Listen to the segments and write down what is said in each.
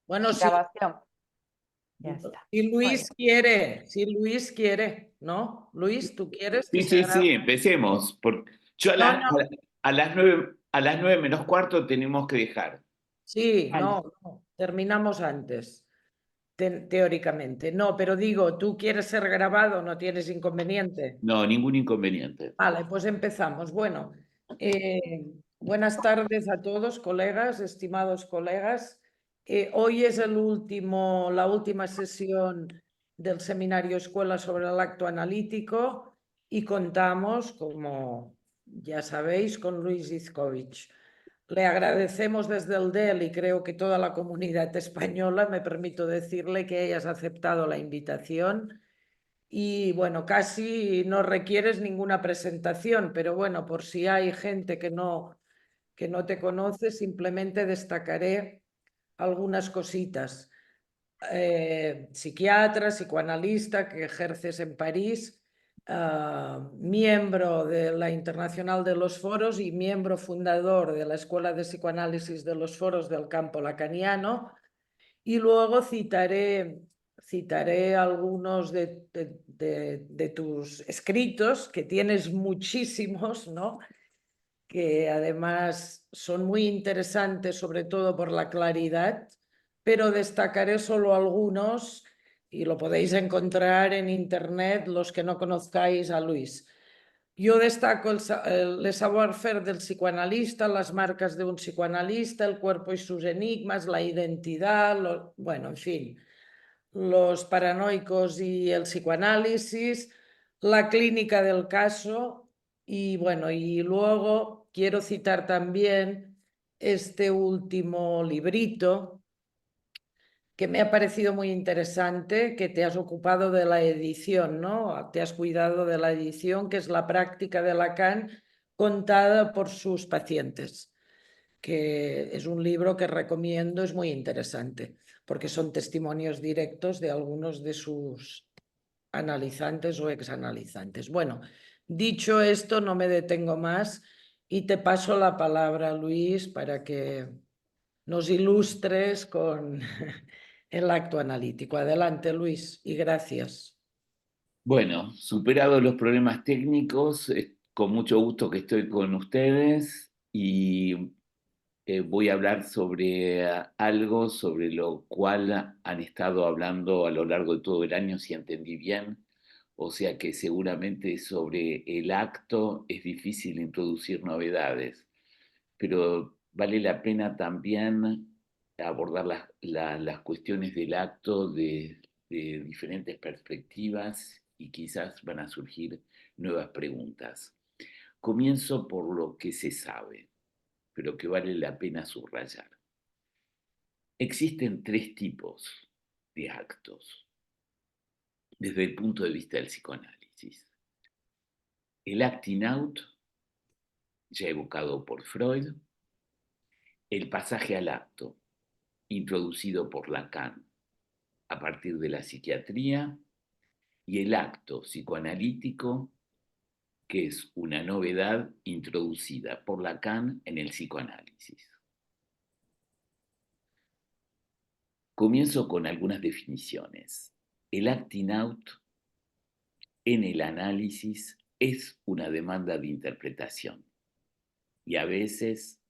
Bueno, Grabación. Ya está. si Muy Luis bien. quiere, si Luis quiere, ¿no? Luis, ¿tú quieres que Sí, se sí, grabe? sí, empecemos. Yo No, no, a las 9 menos cuarto tenemos que dejar. sí, Vale. no, terminamos antes, teóricamente. No, pero digo, ¿tú quieres ser grabado? ¿No tienes inconveniente? No, ningún inconveniente. Vale, pues empezamos. Bueno, buenas tardes a todos, colegas, estimados colegas. Hoy es la última sesión del seminario Escuela sobre el Acto Analítico y contamos, como ya sabéis, con Luis Izkovich. Le agradecemos desde el DEL y creo que toda la comunidad española, me permito decirle que hayas aceptado la invitación. Y bueno, casi no requieres ninguna presentación, pero bueno, por si hay gente que no te conoce, simplemente destacaré algunas cositas. Psiquiatra, psicoanalista que ejerces en París, miembro de la Internacional de los Foros y miembro fundador de la Escuela de Psicoanálisis de los Foros del campo lacaniano. Y luego citaré algunos de tus escritos, que tienes muchísimos, ¿no? Que además son muy interesantes, sobre todo por la claridad, pero destacaré solo algunos y lo podéis encontrar en internet los que no conozcáis a Luis. Yo destaco el savoir-faire del psicoanalista, las marcas de un psicoanalista, el cuerpo y sus enigmas, la identidad, bueno, en fin, los paranoicos y el psicoanálisis, la clínica del caso y bueno, y luego quiero citar también este último librito que me ha parecido muy interesante, que te has ocupado de la edición, ¿no? Te has cuidado de la edición, que es la práctica de Lacan contada por sus pacientes, que es un libro que recomiendo, es muy interesante, porque son testimonios directos de algunos de sus analizantes o exanalizantes. Bueno, dicho esto, no me detengo más y te paso la palabra, Luis, para que nos ilustres con el acto analítico. Adelante, Luis, y gracias. Bueno, superados los problemas técnicos, con mucho gusto que estoy con ustedes y voy a hablar sobre algo sobre lo cual han estado hablando a lo largo de todo el año, si entendí bien. O sea que seguramente sobre el acto es difícil introducir novedades, pero vale la pena también abordar las cuestiones del acto de diferentes perspectivas y quizás van a surgir nuevas preguntas. Comienzo por lo que se sabe, pero que vale la pena subrayar. Existen tres tipos de actos desde el punto de vista del psicoanálisis. El acting out, ya evocado por Freud, el pasaje al acto, introducido por Lacan a partir de la psiquiatría, y el acto psicoanalítico, que es una novedad introducida por Lacan en el psicoanálisis. Comienzo con algunas definiciones. El acting out en el análisis es una demanda de interpretación y a veces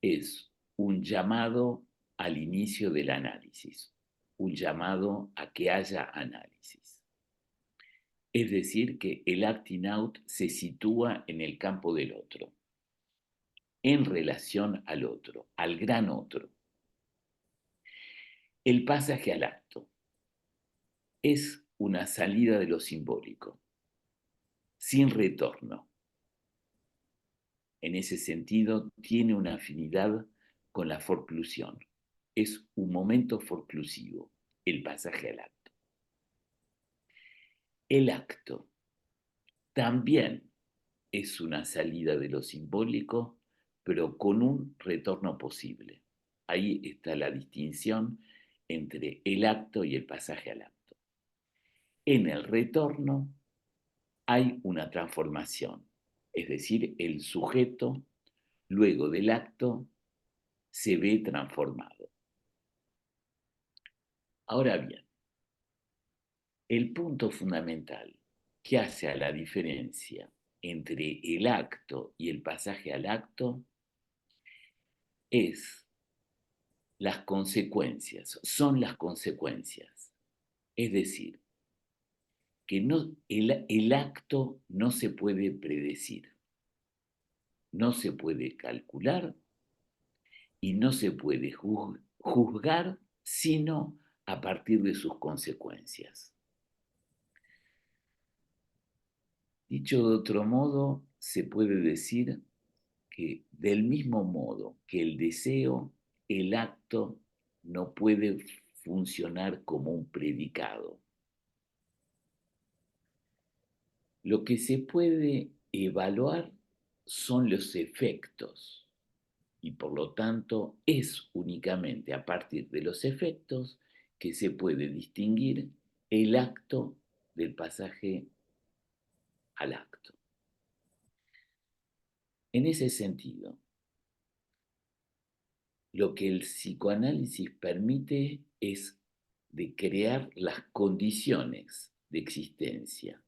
es un llamado al inicio del análisis, un llamado a que haya análisis. Es decir, que el acting out se sitúa en el campo del otro, en relación al otro, al gran otro. El pasaje al acto es una salida de lo simbólico, sin retorno. En ese sentido, tiene una afinidad con la forclusión. Es un momento forclusivo, el pasaje al acto. El acto también es una salida de lo simbólico, pero con un retorno posible. Ahí está la distinción entre el acto y el pasaje al acto. En el retorno hay una transformación, es decir, el sujeto, luego del acto, se ve transformado. Ahora bien, el punto fundamental que hace a la diferencia entre el acto y el pasaje al acto es las consecuencias, son las consecuencias. Es decir, que no, el acto no se puede predecir, no se puede calcular y no se puede juzgar sino a partir de sus consecuencias. Dicho de otro modo, se puede decir que del mismo modo que el deseo, el acto no puede funcionar como un predicado. Lo que se puede evaluar son los efectos y por lo tanto es únicamente a partir de los efectos que se puede distinguir el acto del pasaje al acto. En ese sentido, lo que el psicoanálisis permite es de crear las condiciones de existencia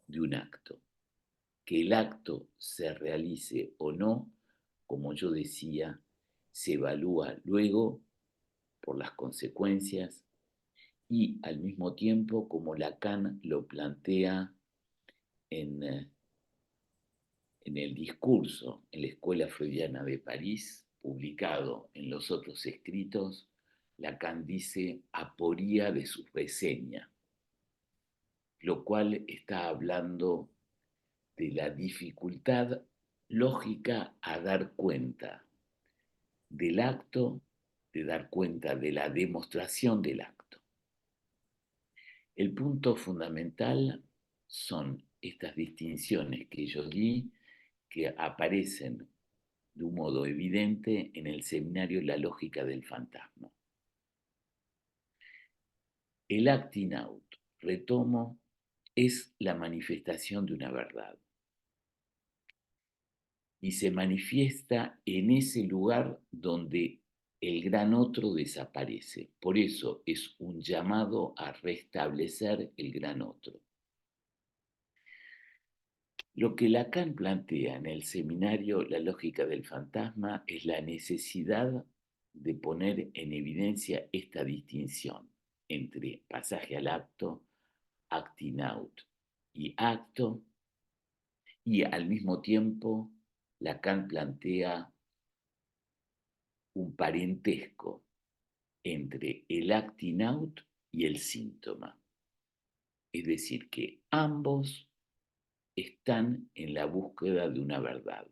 de un acto. Que el acto se realice o no, como yo decía, se evalúa luego por las consecuencias y al mismo tiempo, como Lacan lo plantea en el discurso en la Escuela Freudiana de París, publicado en los otros escritos, Lacan dice aporía de su reseña, lo cual está hablando de la dificultad lógica a dar cuenta del acto, de dar cuenta de la demostración del acto. El punto fundamental son estas distinciones que yo di, que aparecen de un modo evidente en el seminario La lógica del fantasma. El acting out, retomo, es la manifestación de una verdad y se manifiesta en ese lugar donde el gran otro desaparece. Por eso es un llamado a restablecer el gran otro. Lo que Lacan plantea en el seminario La lógica del fantasma es la necesidad de poner en evidencia esta distinción entre pasaje al acto, acting out y acto, y al mismo tiempo Lacan plantea un parentesco entre el acting out y el síntoma. Es decir, que ambos están en la búsqueda de una verdad.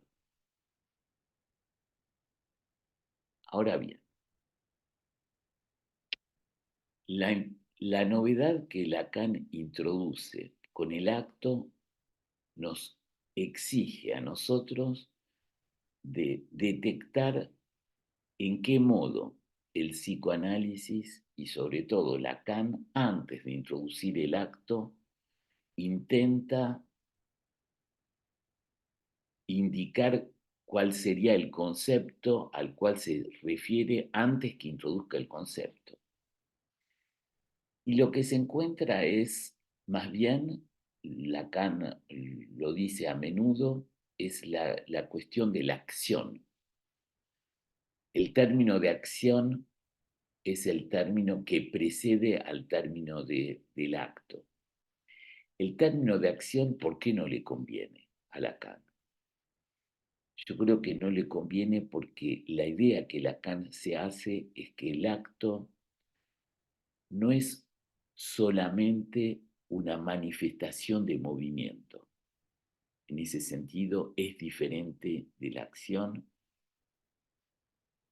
Ahora bien, la novedad que Lacan introduce con el acto nos exige a nosotros de detectar en qué modo el psicoanálisis y sobre todo Lacan, antes de introducir el acto, intenta indicar cuál sería el concepto al cual se refiere antes que introduzca el concepto. Y lo que se encuentra es, más bien, Lacan lo dice a menudo, es la cuestión de la acción. El término de acción es el término que precede al término del acto. El término de acción, ¿por qué no le conviene a Lacan? Yo creo que no le conviene porque la idea que Lacan se hace es que el acto no es solamente una manifestación de movimiento. En ese sentido, es diferente de la acción.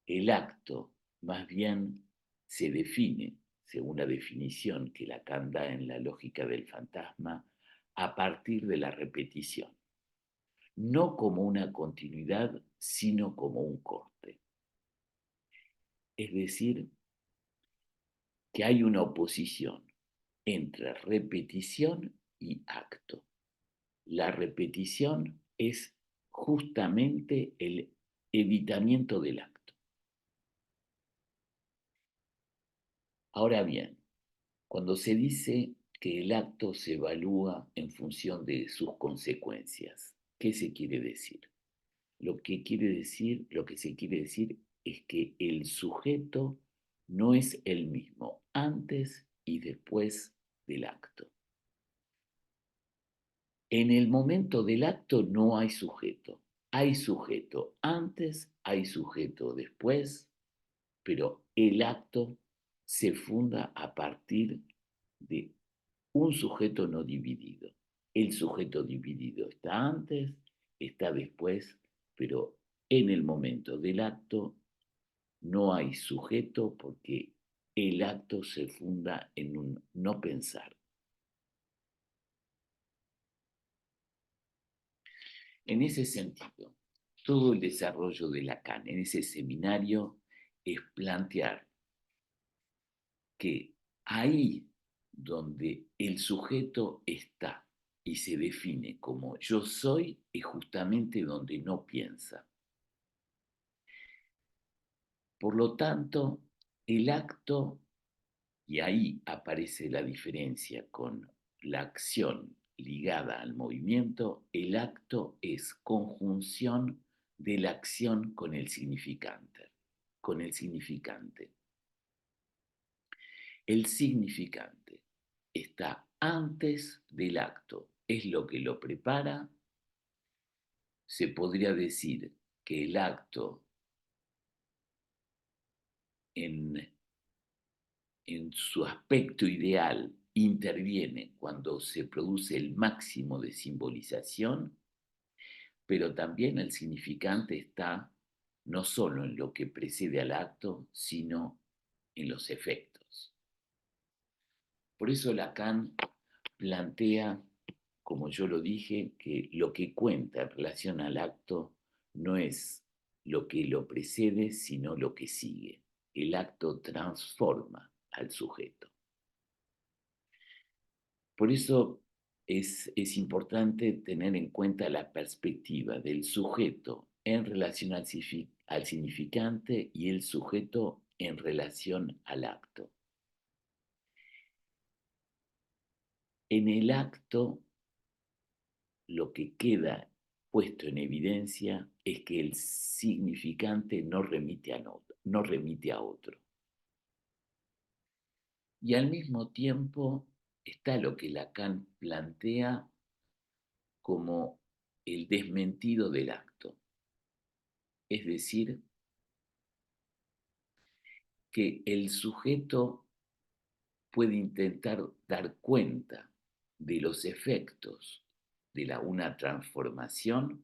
El acto, más bien, se define, según la definición que Lacan da en la lógica del fantasma, a partir de la repetición. No como una continuidad, sino como un corte. Es decir, que hay una oposición entre repetición y acto. La repetición es justamente el evitamiento del acto. Ahora bien, cuando se dice que el acto se evalúa en función de sus consecuencias, ¿qué se quiere decir? Lo que se quiere decir es que el sujeto no es el mismo antes y después del acto. En el momento del acto no hay sujeto. Hay sujeto antes, hay sujeto después, pero el acto se funda a partir de un sujeto no dividido. El sujeto dividido está antes, está después, pero en el momento del acto no hay sujeto porque el acto se funda en un no pensar. En ese sentido, todo el desarrollo de Lacan en ese seminario es plantear que ahí donde el sujeto está y se define como yo soy, es justamente donde no piensa. Por lo tanto, el acto, y ahí aparece la diferencia con la acción ligada al movimiento, el acto es conjunción de la acción con el significante. Con el significante. El significante está antes del acto, es lo que lo prepara. Se podría decir que el acto en su aspecto ideal interviene cuando se produce el máximo de simbolización, pero también el significante está no solo en lo que precede al acto, sino en los efectos. Por eso Lacan plantea, como yo lo dije, que lo que cuenta en relación al acto no es lo que lo precede, sino lo que sigue. El acto transforma al sujeto. Por eso es importante tener en cuenta la perspectiva del sujeto en relación al significante y el sujeto en relación al acto. En el acto, lo que queda puesto en evidencia es que el significante no remite a otro. Y al mismo tiempo está lo que Lacan plantea como el desmentido del acto. Es decir, que el sujeto puede intentar dar cuenta de los efectos de una transformación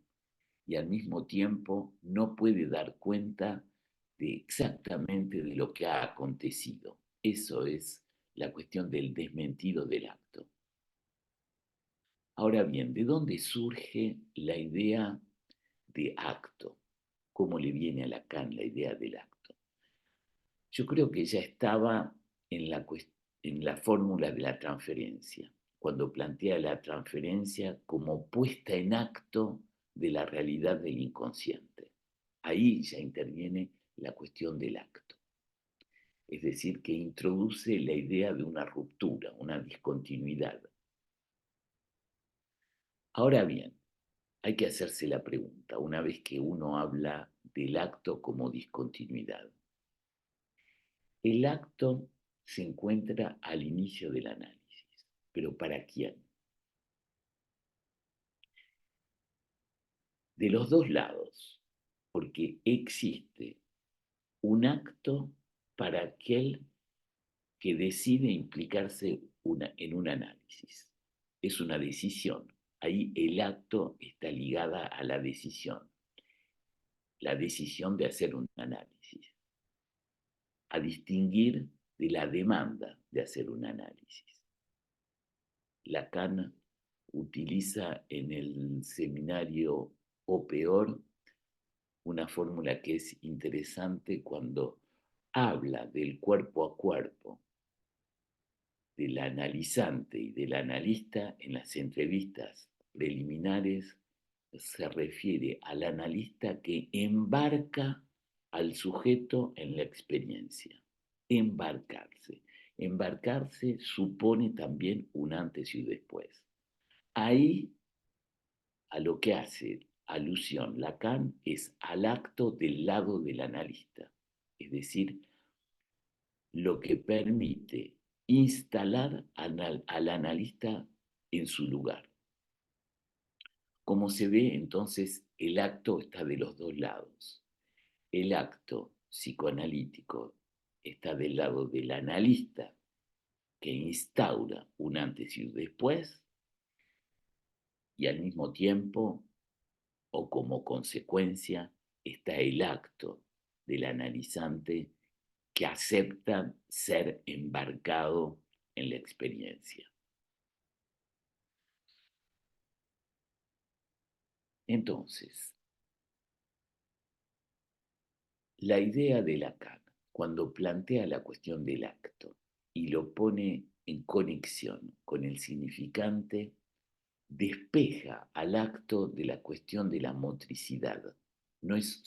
y al mismo tiempo no puede dar cuenta de exactamente de lo que ha acontecido. Eso es la cuestión del desmentido del acto. Ahora bien, ¿de dónde surge la idea de acto? ¿Cómo le viene a Lacan la idea del acto? Yo creo que ya estaba en la fórmula de la transferencia, cuando plantea la transferencia como puesta en acto de la realidad del inconsciente. Ahí ya interviene la cuestión del acto. Es decir, que introduce la idea de una ruptura, una discontinuidad. Ahora bien, hay que hacerse la pregunta, una vez que uno habla del acto como discontinuidad. El acto se encuentra al inicio del análisis, pero ¿para quién? De los dos lados, porque existe un acto para aquel que decide implicarse en un análisis. Es una decisión. Ahí el acto está ligada a la decisión de hacer un análisis, a distinguir de la demanda de hacer un análisis. Lacan utiliza en el seminario O Peor una fórmula que es interesante cuando habla del cuerpo a cuerpo del analizante y del analista en las entrevistas preliminares. Se refiere al analista que embarca al sujeto en la experiencia. embarcarse. Embarcarse supone también un antes y un después. Ahí a lo que hace alusión Lacan es al acto del lado del analista, es decir, lo que permite instalar al analista en su lugar. Como se ve, entonces, el acto está de los dos lados. El acto psicoanalítico está del lado del analista, que instaura un antes y un después, y al mismo tiempo, o como consecuencia, está el acto del analizante que acepta ser embarcado en la experiencia. Entonces, la idea de Lacan, cuando plantea la cuestión del acto y lo pone en conexión con el significante, despeja al acto de la cuestión de la motricidad. No es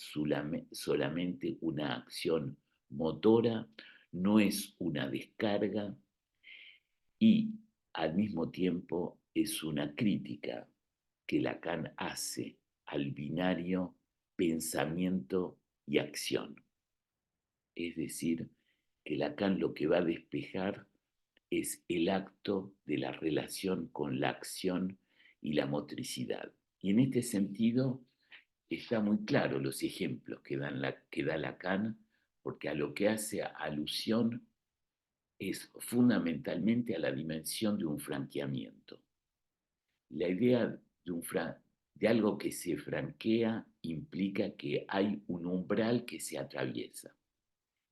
solamente una acción motora, no es una descarga y al mismo tiempo es una crítica que Lacan hace al binario pensamiento y acción. Es decir, que Lacan lo que va a despejar es el acto de la relación con la acción y la motricidad. Y en este sentido está muy claro los ejemplos que da Lacan, porque a lo que hace alusión es fundamentalmente a la dimensión de un franqueamiento. La idea de algo que se franquea implica que hay un umbral que se atraviesa.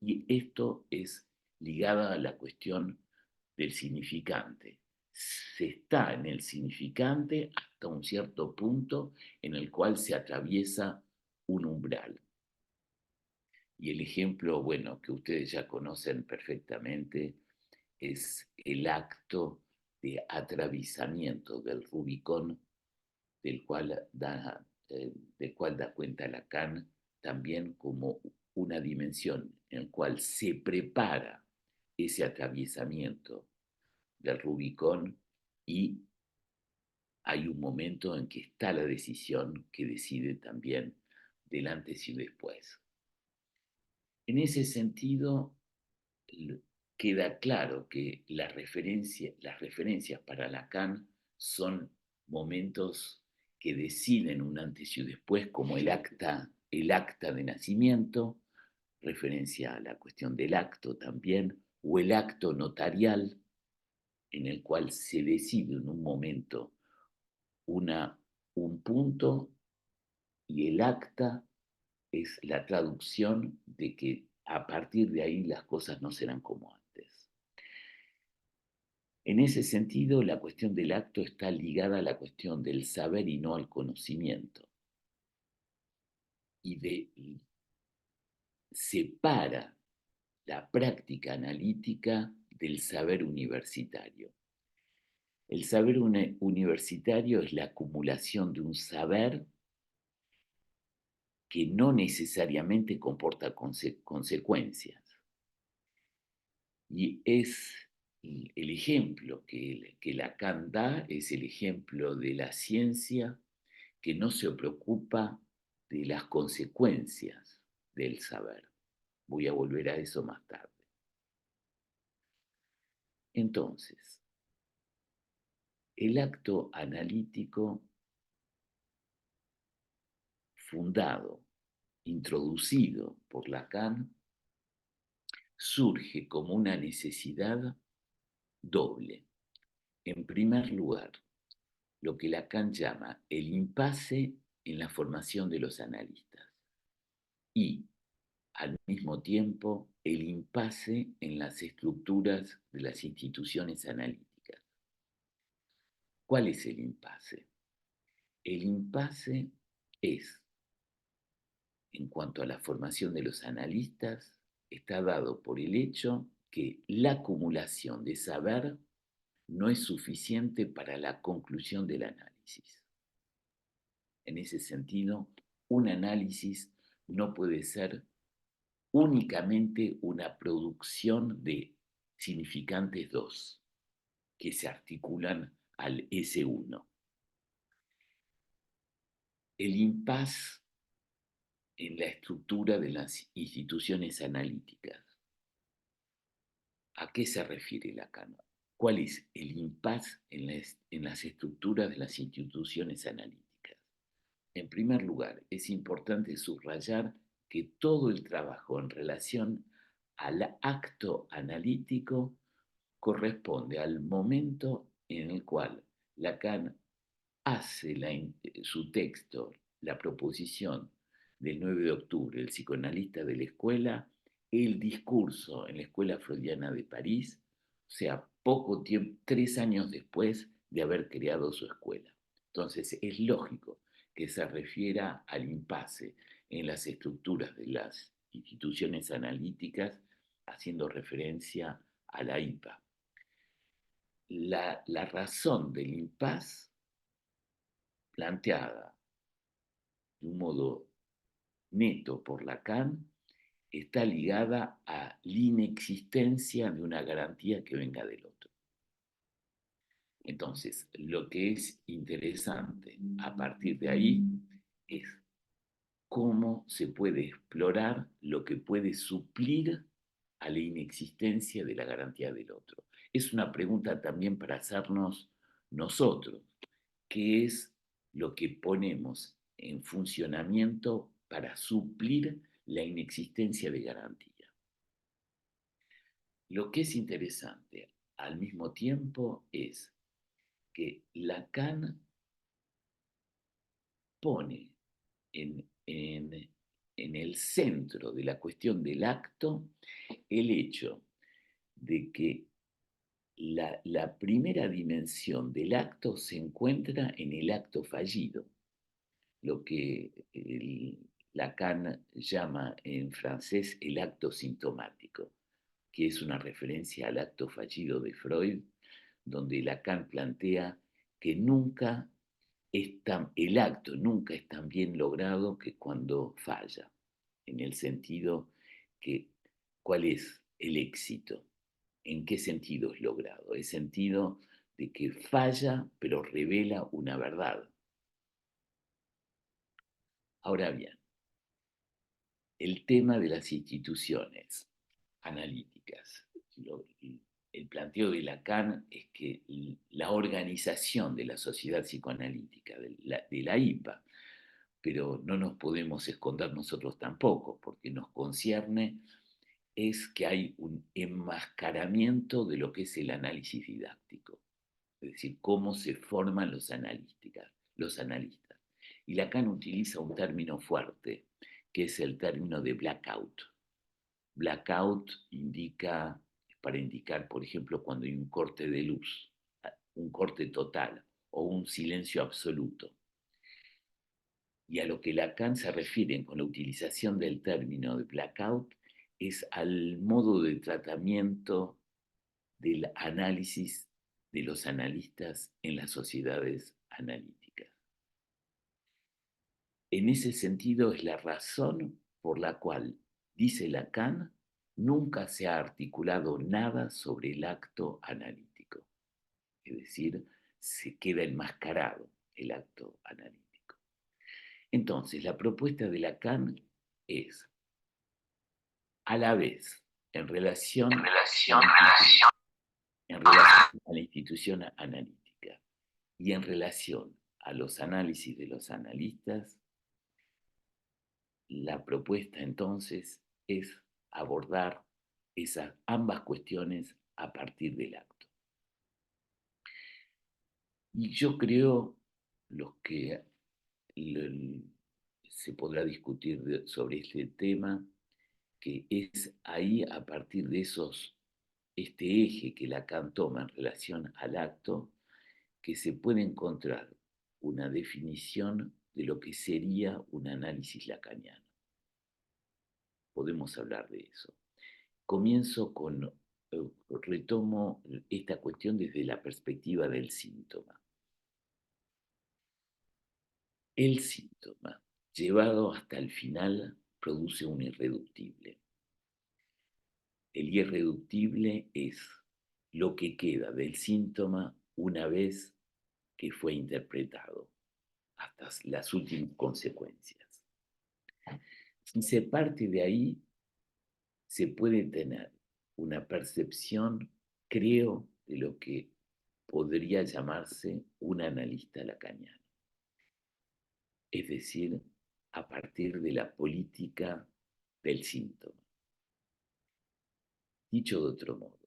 Y esto es ligado a la cuestión del significante. Se está en el significante hasta un cierto punto en el cual se atraviesa un umbral. Y el ejemplo, bueno, que ustedes ya conocen perfectamente, es el acto de atravesamiento del Rubicón, del cual da cuenta Lacan también como una dimensión en la cual se prepara ese atravesamiento del Rubicón y hay un momento en que está la decisión que decide también del antes y después. En ese sentido, queda claro que las referencias para Lacan son momentos que deciden un antes y un después, como el acta de nacimiento, referencia a la cuestión del acto también, o el acto notarial, en el cual se decide en un momento un punto y el acta es la traducción de que a partir de ahí las cosas no serán como antes. En ese sentido, la cuestión del acto está ligada a la cuestión del saber y no al conocimiento. Y separa la práctica analítica del saber universitario. El saber universitario es la acumulación de un saber que no necesariamente comporta consecuencias. Y es el ejemplo que Lacan da, es el ejemplo de la ciencia que no se preocupa de las consecuencias del saber. Voy a volver a eso más tarde. Entonces, el acto analítico fundado, introducido por Lacan, surge como una necesidad doble. En primer lugar, lo que Lacan llama el impasse en la formación de los analistas y, al mismo tiempo, el impasse en las estructuras de las instituciones analíticas. ¿Cuál es el impasse? El impasse es, en cuanto a la formación de los analistas, está dado por el hecho que la acumulación de saber no es suficiente para la conclusión del análisis. En ese sentido, un análisis no puede ser únicamente una producción de significantes 2 que se articulan al S1. El impasse en la estructura de las instituciones analíticas. ¿A qué se refiere Lacan? ¿Cuál es el impasse en las estructuras de las instituciones analíticas? En primer lugar, es importante subrayar que todo el trabajo en relación al acto analítico corresponde al momento en el cual Lacan hace su texto, la proposición del 9 de octubre, el psicoanalista de la escuela, el discurso en la Escuela Freudiana de París, o sea, poco tiempo, 3 años después de haber creado su escuela. Entonces, es lógico que se refiera al impasse en las estructuras de las instituciones analíticas, haciendo referencia a la IPA. La razón del impasse planteada de un modo neto por Lacan está ligada a la inexistencia de una garantía que venga del otro. Entonces, lo que es interesante a partir de ahí es cómo se puede explorar lo que puede suplir a la inexistencia de la garantía del otro. Es una pregunta también para hacernos nosotros, ¿qué es lo que ponemos en funcionamiento para suplir la inexistencia de garantía? Lo que es interesante al mismo tiempo es que Lacan pone en el centro de la cuestión del acto el hecho de que la primera dimensión del acto se encuentra en el acto fallido, lo que Lacan llama en francés el acto sintomático, que es una referencia al acto fallido de Freud, donde Lacan plantea que el acto nunca es tan bien logrado que cuando falla, en el sentido que, ¿cuál es el éxito? ¿En qué sentido es logrado? El sentido de que falla, pero revela una verdad. Ahora bien, el tema de las instituciones analíticas. El planteo de Lacan es que la organización de la sociedad psicoanalítica, de la IPA, pero no nos podemos esconder nosotros tampoco, porque nos concierne es que hay un enmascaramiento de lo que es el análisis didáctico, es decir, cómo se forman los analistas. Y Lacan utiliza un término fuerte, que es el término de blackout. Blackout para indicar, por ejemplo, cuando hay un corte de luz, un corte total o un silencio absoluto. Y a lo que Lacan se refiere con la utilización del término de blackout es al modo de tratamiento del análisis de los analistas en las sociedades analíticas. En ese sentido es la razón por la cual, dice Lacan, nunca se ha articulado nada sobre el acto analítico. Es decir, se queda enmascarado el acto analítico. Entonces, la propuesta de Lacan es, a la vez, en relación a la institución analítica y en relación a los análisis de los analistas, la propuesta entonces es abordar ambas cuestiones a partir del acto. Y yo creo se podrá discutir sobre este tema, que es ahí a partir de este eje que Lacan toma en relación al acto, que se puede encontrar una definición de lo que sería un análisis lacaniano. Podemos hablar de eso. Retomo esta cuestión desde la perspectiva del síntoma. El síntoma, llevado hasta el final, produce un irreductible. irreductible es lo que queda del síntoma una vez que fue interpretado, hasta las últimas consecuencias. Si se parte de ahí, se puede tener una percepción, creo, de lo que podría llamarse un analista lacaniano. Es decir, a partir de la política del síntoma. Dicho de otro modo,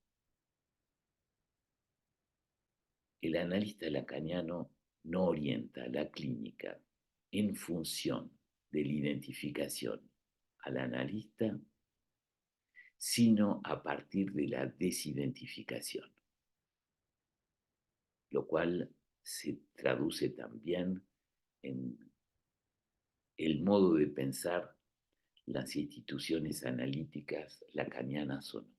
el analista lacaniano no orienta la clínica en función de la identificación al analista, sino a partir de la desidentificación, lo cual se traduce también en el modo de pensar las instituciones analíticas lacanianas o no.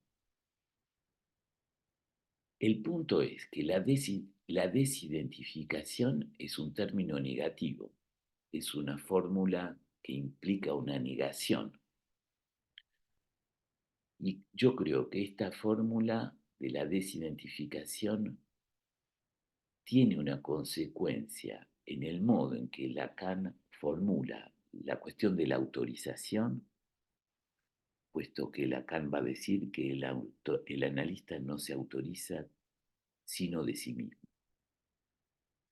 El punto es que la desidentificación es un término negativo, es una fórmula que implica una negación. Y yo creo que esta fórmula de la desidentificación tiene una consecuencia en el modo en que Lacan formula la cuestión de la autorización, puesto que Lacan va a decir que el analista no se autoriza sino de sí mismo,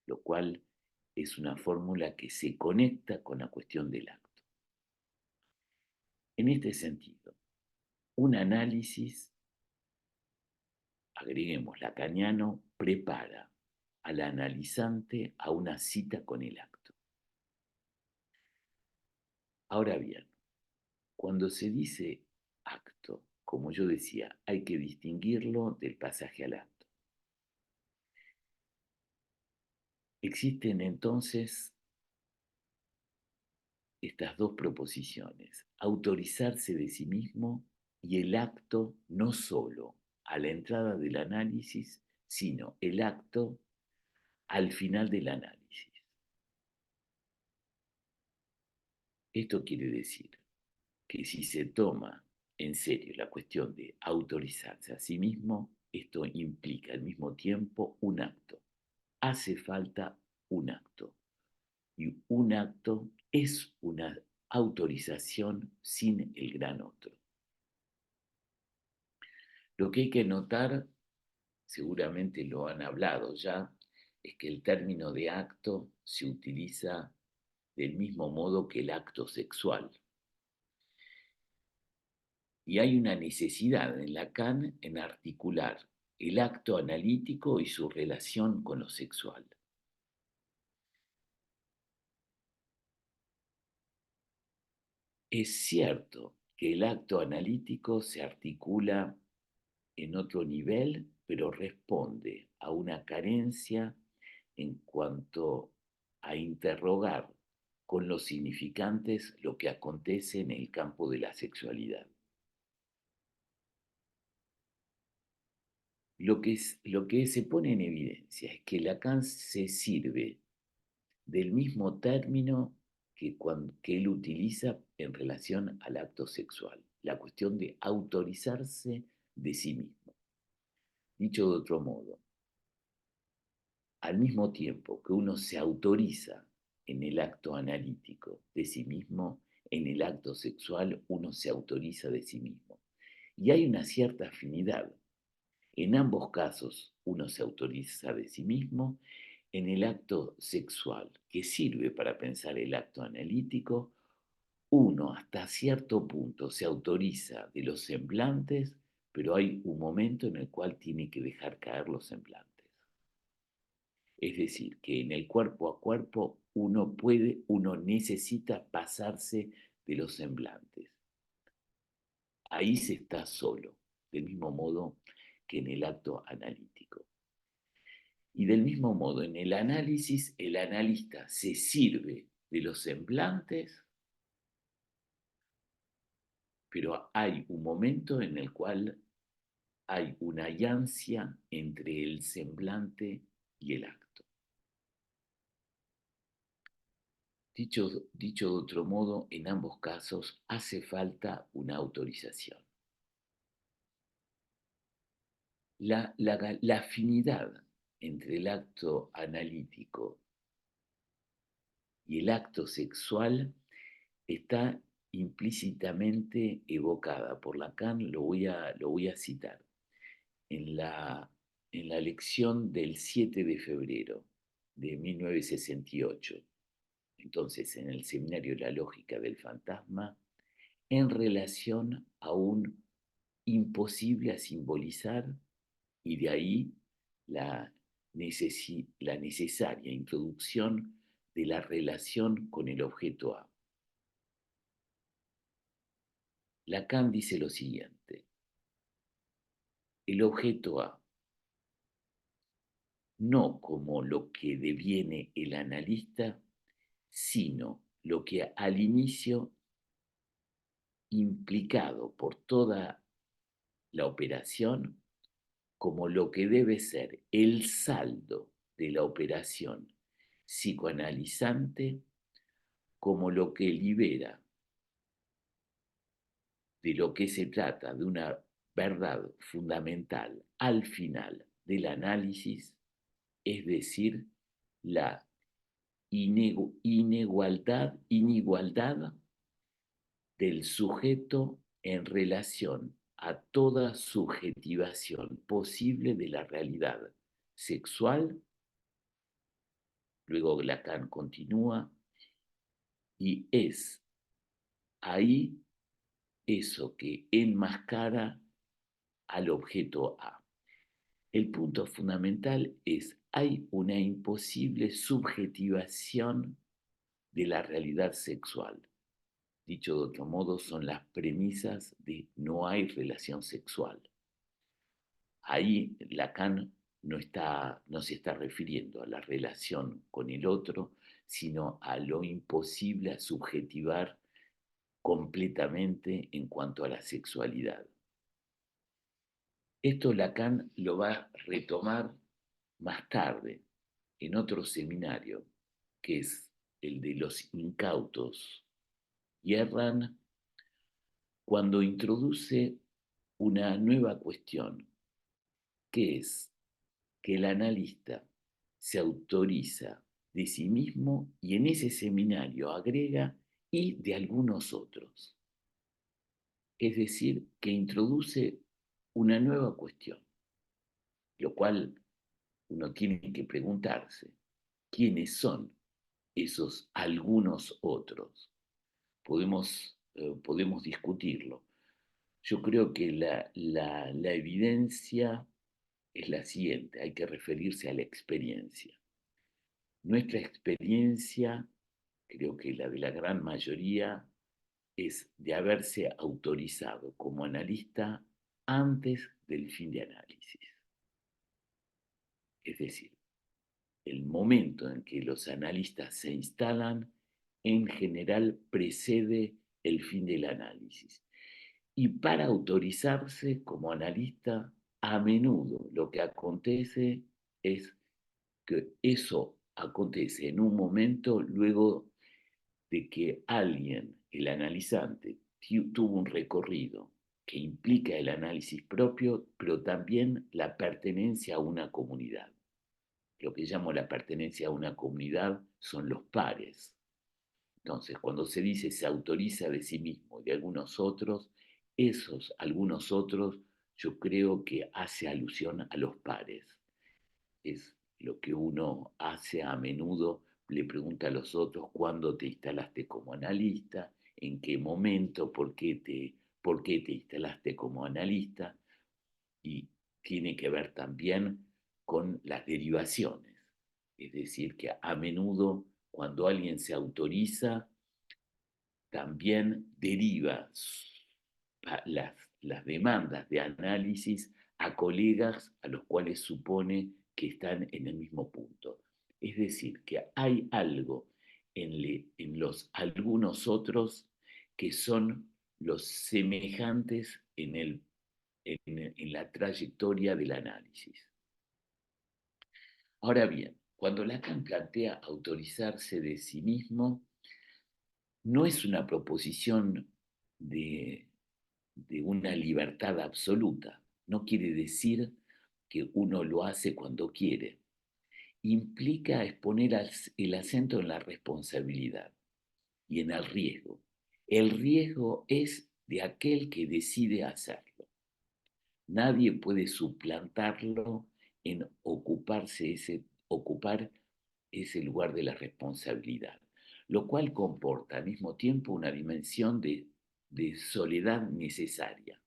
lo cual es una fórmula que se conecta con la cuestión del acto. En este sentido, un análisis, agreguemos lacaniano, prepara al analizante a una cita con el acto. Ahora bien, cuando se dice acto, como yo decía, hay que distinguirlo del pasaje al acto. Existen entonces estas dos proposiciones, autorizarse de sí mismo y el acto no solo a la entrada del análisis, sino el acto al final del análisis. Esto quiere decir que si se toma en serio la cuestión de autorizarse a sí mismo, esto implica al mismo tiempo un acto. Hace falta un acto. Y un acto es una autorización sin el gran otro. Lo que hay que notar, seguramente lo han hablado ya, es que el término de acto se utiliza del mismo modo que el acto sexual. Y hay una necesidad en Lacan en articular el acto analítico y su relación con lo sexual. Es cierto que el acto analítico se articula en otro nivel, pero responde a una carencia en cuanto a interrogar con los significantes lo que acontece en el campo de la sexualidad. Lo que se pone en evidencia es que Lacan se sirve del mismo término que él utiliza en relación al acto sexual, la cuestión de autorizarse de sí mismo. Dicho de otro modo, al mismo tiempo que uno se autoriza en el acto analítico de sí mismo, en el acto sexual uno se autoriza de sí mismo. Y hay una cierta afinidad. En ambos casos uno se autoriza de sí mismo. En el acto sexual, que sirve para pensar el acto analítico, uno hasta cierto punto se autoriza de los semblantes, pero hay un momento en el cual tiene que dejar caer los semblantes. Es decir, que en el cuerpo a cuerpo uno necesita pasarse de los semblantes. Ahí se está solo, del mismo modo que en el acto analítico. Y del mismo modo, en el análisis, el analista se sirve de los semblantes, pero hay un momento en el cual hay una alianza entre el semblante y el acto. Dicho de otro modo, en ambos casos hace falta una autorización. la afinidad entre el acto analítico y el acto sexual está implícitamente evocada por Lacan, lo voy a citar, en la lección del 7 de febrero de 1968, entonces en el seminario La lógica del fantasma, en relación a un imposible a simbolizar, y de ahí la, la necesaria introducción de la relación con el objeto A. Lacan dice lo siguiente: el objeto A, no como lo que deviene el analista, sino lo que al inicio, implicado por toda la operación, como lo que debe ser el saldo de la operación psicoanalizante, como lo que libera de lo que se trata de una verdad fundamental al final del análisis, es decir, la inigualdad del sujeto en relación a toda subjetivación posible de la realidad sexual. Luego Lacan continúa, y es ahí eso que enmascara al objeto A. El punto fundamental es: hay una imposible subjetivación de la realidad sexual. Dicho de otro modo, son las premisas de no hay relación sexual. Ahí Lacan no se está refiriendo a la relación con el otro, sino a lo imposible a subjetivar completamente en cuanto a la sexualidad. Esto Lacan lo va a retomar más tarde en otro seminario, que es el de los incautos yerran, cuando introduce una nueva cuestión, que es que el analista se autoriza de sí mismo y en ese seminario agrega y de algunos otros. Es decir, que introduce una nueva cuestión, lo cual uno tiene que preguntarse: ¿quiénes son esos algunos otros? Podemos discutirlo. Yo creo que la evidencia es la siguiente: hay que referirse a la experiencia. Nuestra experiencia, creo que la de la gran mayoría, es de haberse autorizado como analista antes del fin de análisis. Es decir, el momento en que los analistas se instalan en general precede el fin del análisis. Y para autorizarse como analista, a menudo lo que acontece es que eso acontece en un momento luego de que alguien, el analizante, tuvo un recorrido que implica el análisis propio, pero también la pertenencia a una comunidad. Lo que llamo la pertenencia a una comunidad son los pares. Entonces, cuando se dice se autoriza de sí mismo y de algunos otros, esos algunos otros yo creo que hace alusión a los pares. Es lo que uno hace a menudo, le pregunta a los otros cuándo te instalaste como analista, en qué momento, por qué te instalaste como analista, y tiene que ver también con las derivaciones. Es decir, que a menudo cuando alguien se autoriza, también deriva las demandas de análisis a colegas a los cuales supone que están en el mismo punto. Es decir, que hay algo en los algunos otros que son los semejantes en la trayectoria del análisis. Ahora bien, cuando Lacan plantea autorizarse de sí mismo, no es una proposición de una libertad absoluta. No quiere decir que uno lo hace cuando quiere, implica exponer el acento en la responsabilidad y en el riesgo. El riesgo es de aquel que decide hacerlo. Nadie puede suplantarlo en ocupar ese lugar de la responsabilidad, lo cual comporta al mismo tiempo una dimensión de soledad necesaria,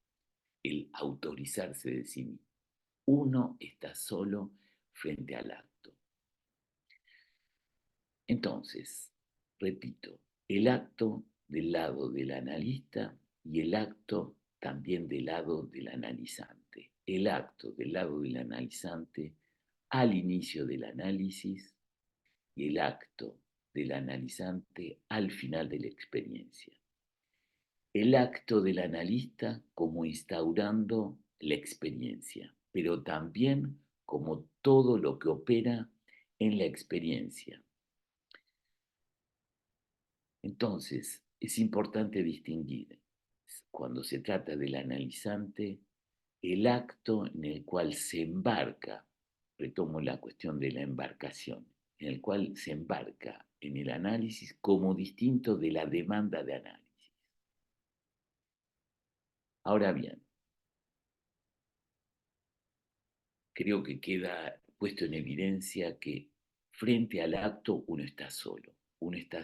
el autorizarse de sí mismo. Uno está solo frente al acto. Entonces, repito, el acto del lado del analista y el acto también del lado del analizante. El acto del lado del analizante al inicio del análisis y el acto del analizante al final de la experiencia. El acto del analista como instaurando la experiencia, pero también como todo lo que opera en la experiencia. Entonces, es importante distinguir, cuando se trata del analizante, el acto en el cual se embarca, retomo la cuestión de la embarcación, en el cual se embarca en el análisis como distinto de la demanda de análisis. Ahora bien, creo que queda puesto en evidencia que frente al acto uno está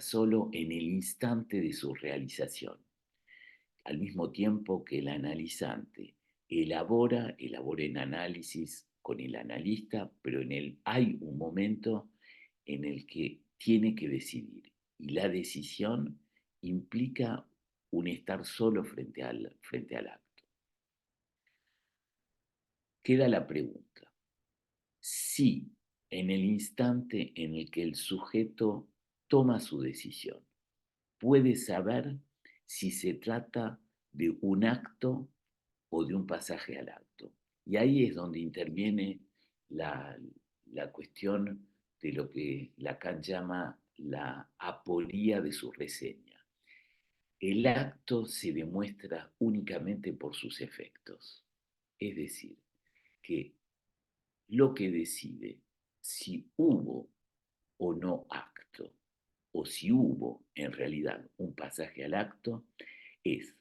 solo en el instante de su realización, al mismo tiempo que el analizante elabora en análisis con el analista, pero en él hay un momento en el que tiene que decidir, y la decisión implica un estar solo frente al acto. Queda la pregunta: si en el instante en el que el sujeto toma su decisión, puede saber si se trata de un acto o de un pasaje al acto. Y ahí es donde interviene la cuestión de lo que Lacan llama la aporía de su reseña. El acto se demuestra únicamente por sus efectos. Es decir, que lo que decide si hubo o no acto, o si hubo en realidad un pasaje al acto, es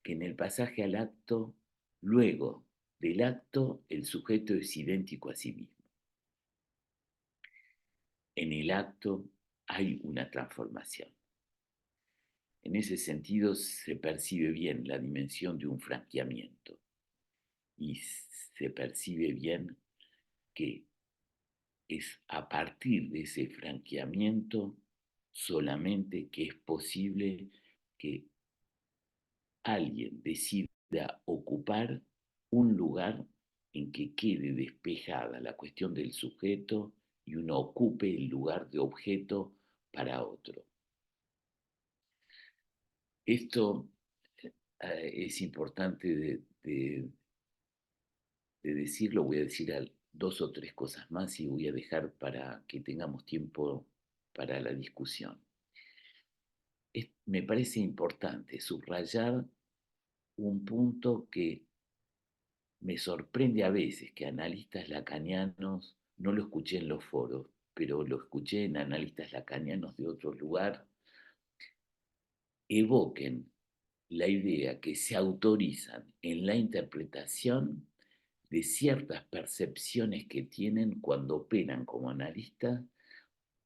que en el pasaje al acto, luego del acto, el sujeto es idéntico a sí mismo. En el acto hay una transformación. En ese sentido se percibe bien la dimensión de un franqueamiento y se percibe bien que es a partir de ese franqueamiento solamente que es posible que alguien decida ocupar un lugar en que quede despejada la cuestión del sujeto y uno ocupe el lugar de objeto para otro. Esto es importante de decirlo. Voy a decir dos o tres cosas más y voy a dejar para que tengamos tiempo para la discusión. Me parece importante subrayar un punto que me sorprende a veces, que analistas lacanianos, no lo escuché en los foros, pero lo escuché en analistas lacanianos de otro lugar, evoquen la idea que se autorizan en la interpretación de ciertas percepciones que tienen cuando operan como analistas,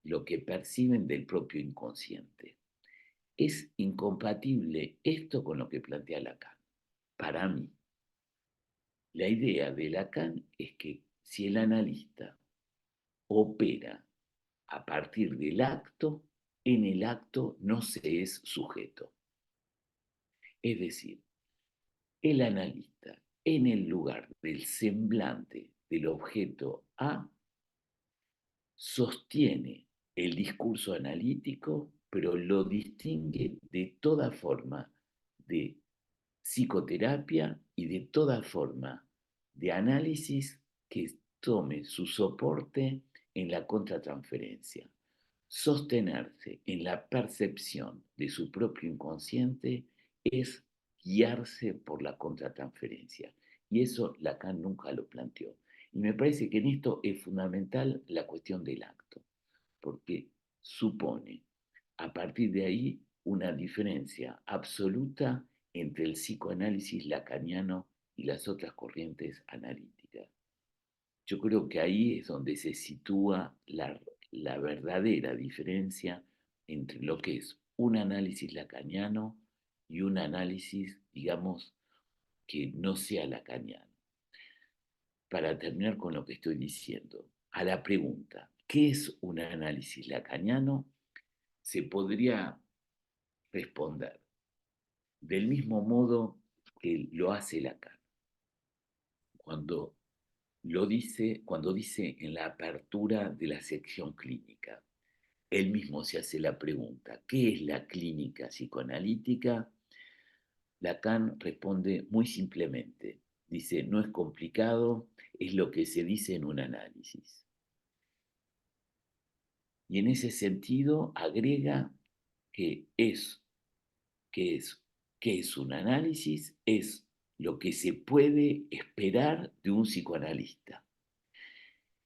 lo que perciben del propio inconsciente. Es incompatible esto con lo que plantea Lacan. Para mí, la idea de Lacan es que si el analista opera a partir del acto, en el acto no se es sujeto. Es decir, el analista, en el lugar del semblante del objeto A, sostiene el discurso analítico, pero lo distingue de toda forma de psicoterapia y de toda forma de análisis que tome su soporte en la contratransferencia. Sostenerse en la percepción de su propio inconsciente es guiarse por la contratransferencia. Y eso Lacan nunca lo planteó. Y me parece que en esto es fundamental la cuestión del acto, porque supone a partir de ahí una diferencia absoluta entre el psicoanálisis lacaniano y las otras corrientes analíticas. Yo creo que ahí es donde se sitúa la verdadera diferencia entre lo que es un análisis lacaniano y un análisis, digamos, que no sea lacaniano. Para terminar con lo que estoy diciendo, a la pregunta, ¿qué es un análisis lacaniano? Se podría responder del mismo modo que lo hace Lacan, cuando cuando dice en la apertura de la sección clínica. Él mismo se hace la pregunta, ¿qué es la clínica psicoanalítica? Lacan responde muy simplemente, dice, no es complicado, es lo que se dice en un análisis. Y en ese sentido agrega que que es, que es un análisis, es lo que se puede esperar de un psicoanalista.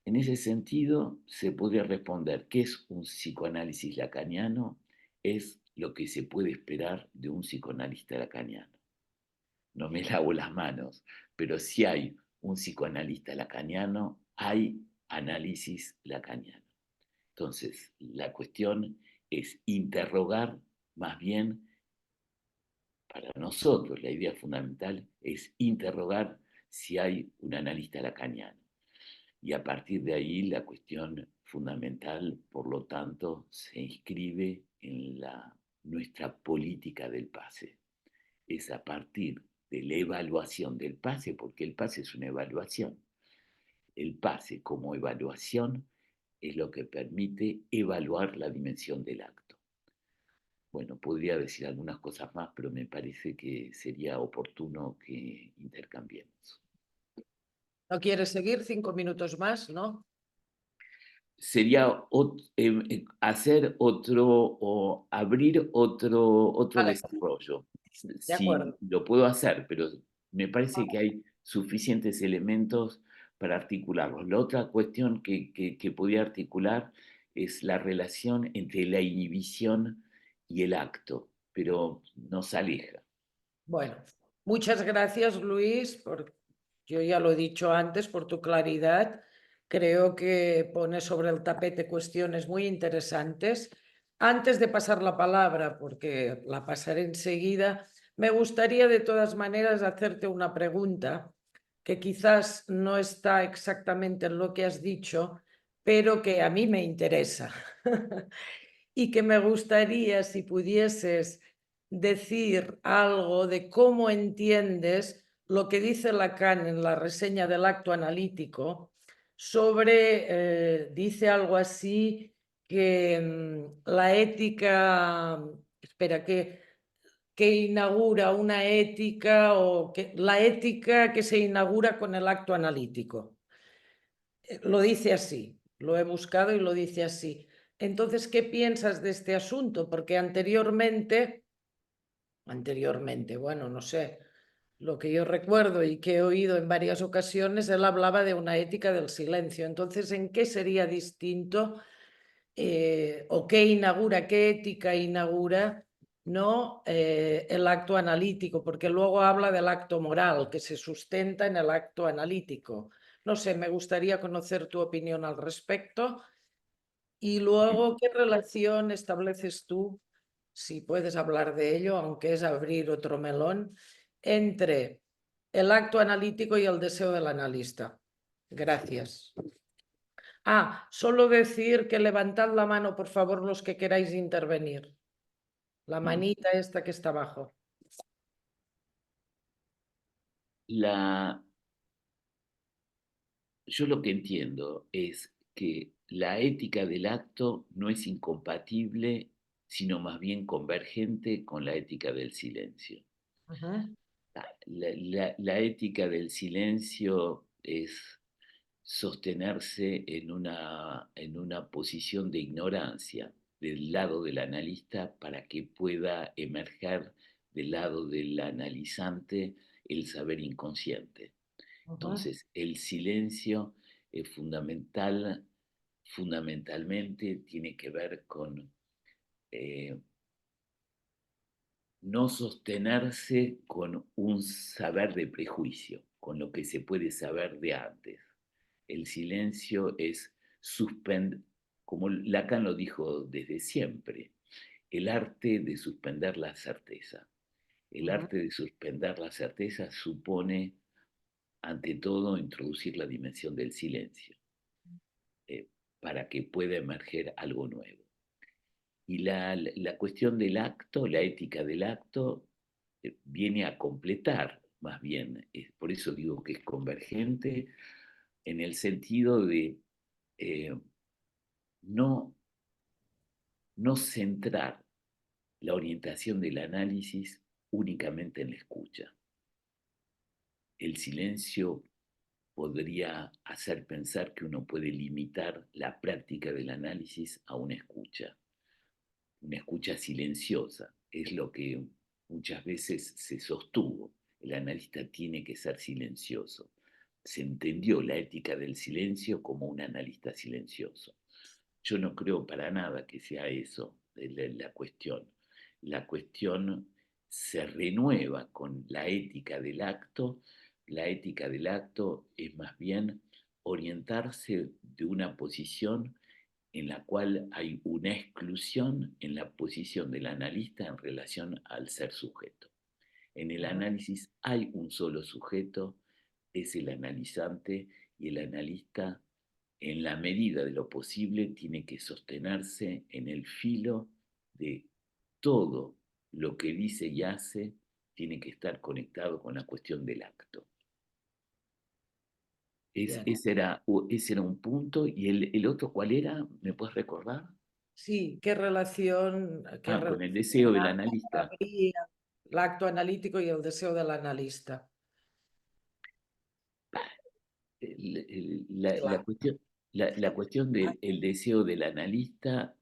En ese sentido, se podría responder, ¿qué es un psicoanálisis lacaniano? Es lo que se puede esperar de un psicoanalista lacaniano. No me lavo las manos, pero si hay un psicoanalista lacaniano, hay análisis lacaniano. Entonces, la cuestión es interrogar, más bien, para nosotros, la idea fundamental es interrogar si hay un analista lacaniano. Y a partir de ahí la cuestión fundamental, por lo tanto, se inscribe en nuestra política del pase. Es a partir de la evaluación del pase, porque el pase es una evaluación. El pase como evaluación es lo que permite evaluar la dimensión del acto. Bueno, podría decir algunas cosas más, pero me parece que sería oportuno que intercambiemos. ¿No quieres seguir 5 minutos más, no? Sería hacer otro o abrir otro Vale, desarrollo. de Si acuerdo. lo puedo hacer, pero me parece que hay suficientes elementos para articularlos. La otra cuestión que podía articular es la relación entre la inhibición y el acto, pero nos aleja. Bueno, muchas gracias, Luis, yo ya lo he dicho antes, por tu claridad. Creo que pones sobre el tapete cuestiones muy interesantes. Antes de pasar la palabra, porque la pasaré enseguida, me gustaría de todas maneras hacerte una pregunta que quizás no está exactamente en lo que has dicho, pero que a mí me interesa y que me gustaría si pudieses decir algo de cómo entiendes lo que dice Lacan en la reseña del acto analítico sobre, dice algo así, que la ética, espera, que inaugura una ética o que la ética que se inaugura con el acto analítico. Lo dice así, lo he buscado y lo dice así. Entonces, ¿qué piensas de este asunto? Porque anteriormente, bueno, no sé, lo que yo recuerdo y que he oído en varias ocasiones, él hablaba de una ética del silencio. Entonces, ¿en qué sería distinto o qué inaugura, qué ética inaugura, no el acto analítico? Porque luego habla del acto moral que se sustenta en el acto analítico. No sé, me gustaría conocer tu opinión al respecto. Y luego, ¿qué relación estableces tú, si puedes hablar de ello, aunque es abrir otro melón, entre el acto analítico y el deseo del analista? Gracias. Solo decir que levantad la mano, por favor, los que queráis intervenir. La manita esta que está abajo. Yo lo que entiendo es que la ética del acto no es incompatible, sino más bien convergente con la ética del silencio. Ajá. La ética del silencio es sostenerse en una posición de ignorancia del lado del analista para que pueda emerger del lado del analizante el saber inconsciente. Entonces, el silencio es fundamentalmente tiene que ver con no sostenerse con un saber de prejuicio, con lo que se puede saber de antes. El silencio es suspender, como Lacan lo dijo desde siempre, el arte de suspender la certeza. El arte de suspender la certeza supone, ante todo, introducir la dimensión del silencio para que pueda emerger algo nuevo. Y la cuestión del acto, la ética del acto, viene a completar, más bien, por eso digo que es convergente, en el sentido de no, no centrar la orientación del análisis únicamente en la escucha. El silencio podría hacer pensar que uno puede limitar la práctica del análisis a una escucha silenciosa, es lo que muchas veces se sostuvo. El analista tiene que ser silencioso. Se entendió la ética del silencio como un analista silencioso. Yo no creo para nada que sea eso la cuestión. La cuestión se renueva con la ética del acto. La ética del acto es más bien orientarse de una posición en la cual hay una exclusión en la posición del analista en relación al ser sujeto. En el análisis hay un solo sujeto, es el analizante, y el analista, en la medida de lo posible, tiene que sostenerse en el filo de todo lo que dice y hace, tiene que estar conectado con la cuestión del acto. Ese era un punto. ¿Y el otro cuál era? ¿Me puedes recordar? Sí, ¿qué relación, Con el deseo del analista. habría el acto analítico y el deseo del analista? La cuestión, la cuestión del deseo del analista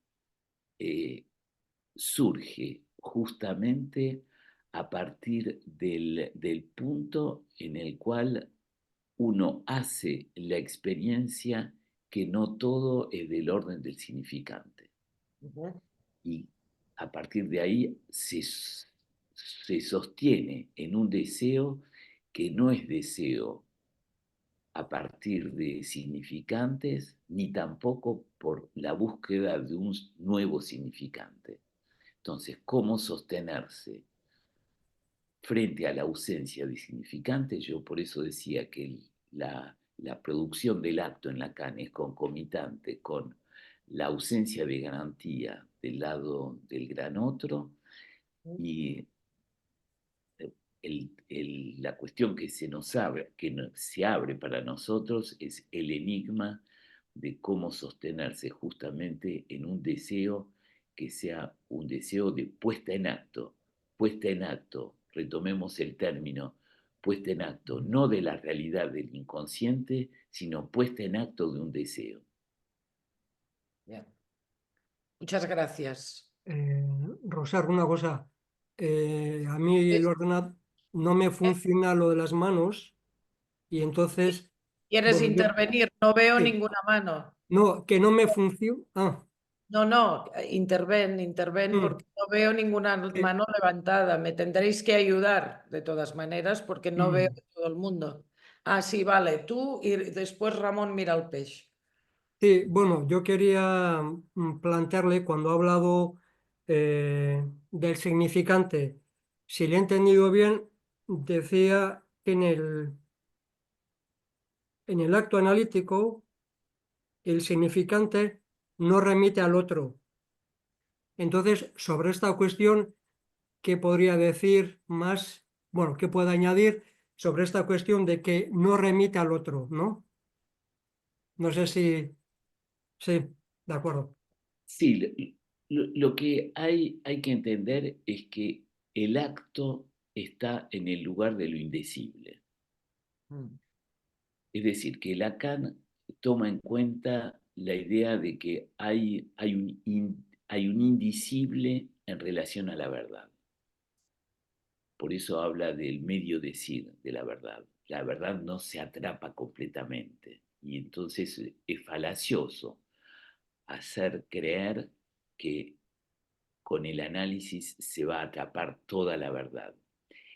surge justamente a partir del punto en el cual uno hace la experiencia que no todo es del orden del significante. Y a partir de ahí se sostiene en un deseo que no es deseo a partir de significantes, ni tampoco por la búsqueda de un nuevo significante. Entonces, ¿cómo sostenerse frente a la ausencia de significantes? Yo por eso decía que la producción del acto en Lacan es concomitante con la ausencia de garantía del lado del gran otro, y la cuestión que se abre para nosotros es el enigma de cómo sostenerse justamente en un deseo que sea un deseo de puesta en acto, retomemos el término, puesta en acto, no de la realidad del inconsciente, sino puesta en acto de un deseo. Bien. Muchas gracias. Rosar, una cosa. A mí el ordenador no me funciona lo de las manos y entonces, ¿Quieres bueno, yo, intervenir? No veo sí, ninguna mano. no, que no me funciona. No, interven Mm, porque no veo ninguna eh, mano levantada. Me tendréis que ayudar de todas maneras porque no veo mm. a todo el mundo. Ah, sí, vale, tú y después Ramón mira el pez. Sí, bueno, yo quería plantearle cuando ha hablado del significante, si le he entendido bien, decía que en el acto analítico el significante no remite al otro. Entonces, sobre esta cuestión, ¿qué podría decir más? Bueno, ¿qué puedo añadir sobre esta cuestión de que no remite al otro, ¿no? No sé si... Sí, de acuerdo. Sí, lo que hay que entender es que el acto está en el lugar de lo indecible. Es decir, que Lacan toma en cuenta la idea de que hay un indicible en relación a la verdad. Por eso habla del medio decir de la verdad. la verdad no se atrapa completamente. Y entonces es falacioso hacer creer que con el análisis se va a atrapar toda la verdad.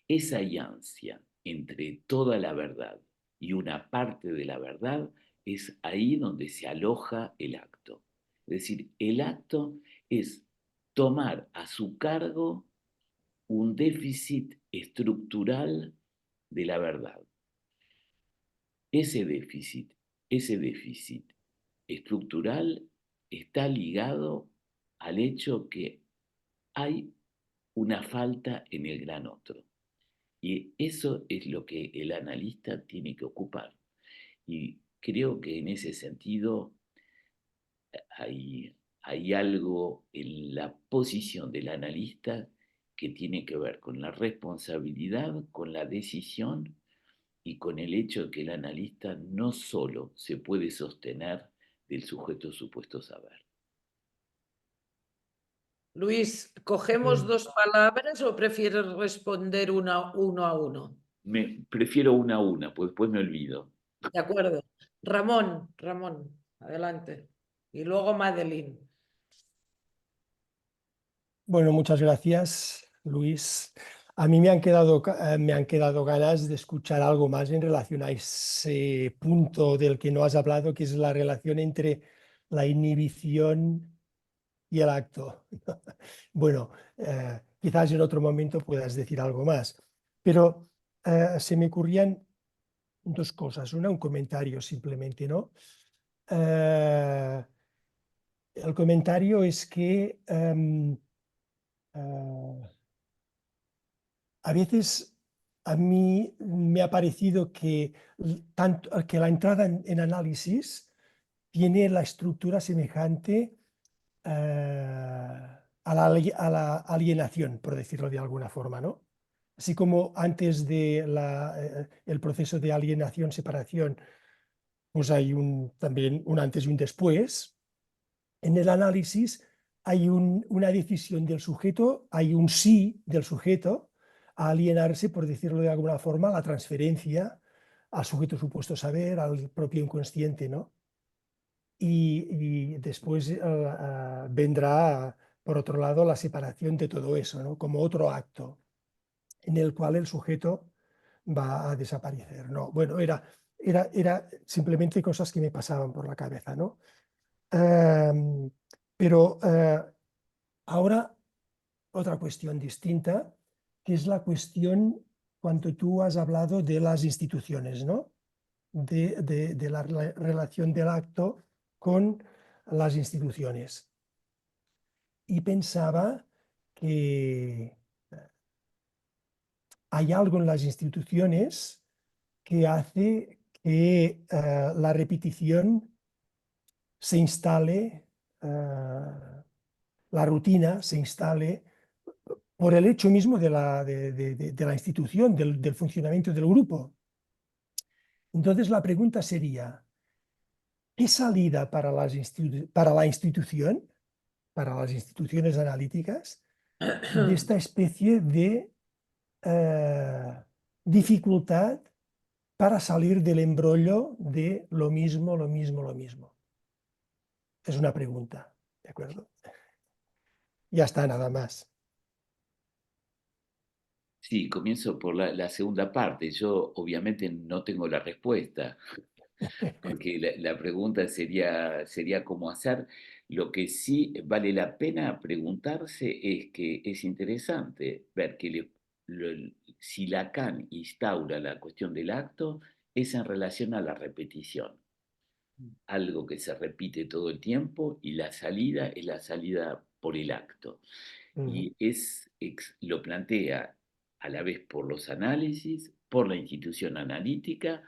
Esa ansia entre toda la verdad y una parte de la verdad es ahí donde se aloja el acto. Es decir, el acto es tomar a su cargo un déficit estructural de la verdad. Ese déficit estructural está ligado al hecho que hay una falta en el gran otro. Y eso es lo que el analista tiene que ocupar. Y creo que en ese sentido hay algo en la posición del analista que tiene que ver con la responsabilidad, con la decisión y con el hecho de que el analista no solo se puede sostener del sujeto supuesto saber. Luis, ¿cogemos Mm. dos palabras o prefieres responder uno a uno? Prefiero una a una, pues después me olvido. De acuerdo. Ramón, adelante. Y luego Madeline. Bueno, muchas gracias, Luis. A mí me han quedado ganas de escuchar algo más en relación a ese punto del que no has hablado, que es la relación entre la inhibición y el acto. Bueno, quizás en otro momento puedas decir algo más, pero se me ocurrían dos cosas. Una, un comentario simplemente, ¿no? El comentario es que a veces a mí me ha parecido que, que la entrada en análisis tiene la estructura semejante a la alienación, por decirlo de alguna forma, ¿no? Así como antes de el proceso de alienación, separación, pues hay también un antes y un después. En el análisis hay una decisión del sujeto, hay un sí del sujeto a alienarse, por decirlo de alguna forma, la transferencia al sujeto supuesto saber, al propio inconsciente, ¿no? Y después vendrá, por otro lado, la separación de todo eso, ¿no? Como otro acto en el cual el sujeto va a desaparecer, ¿no? Bueno, era simplemente cosas que me pasaban por la cabeza, ¿no? Pero ahora otra cuestión distinta, que es la cuestión cuando tú has hablado de las instituciones, ¿no? De la relación del acto con las instituciones. Y pensaba que hay algo en las instituciones que hace que la repetición se instale, la rutina se instale por el hecho mismo de la institución, del funcionamiento del grupo. Entonces la pregunta sería, ¿qué salida para para la institución, para las instituciones analíticas, de esta especie de dificultad para salir del embrollo de lo mismo, lo mismo, lo mismo? Es una pregunta, ¿de acuerdo? Ya está, nada más. Sí, comienzo por la segunda parte. Yo obviamente no tengo la respuesta, porque la pregunta sería cómo hacer. Lo que sí vale la pena preguntarse es que es interesante ver que si Lacan instaura la cuestión del acto, es en relación a la repetición. Algo que se repite todo el tiempo y la salida es la salida por el acto. Y lo plantea a la vez por los análisis, por la institución analítica,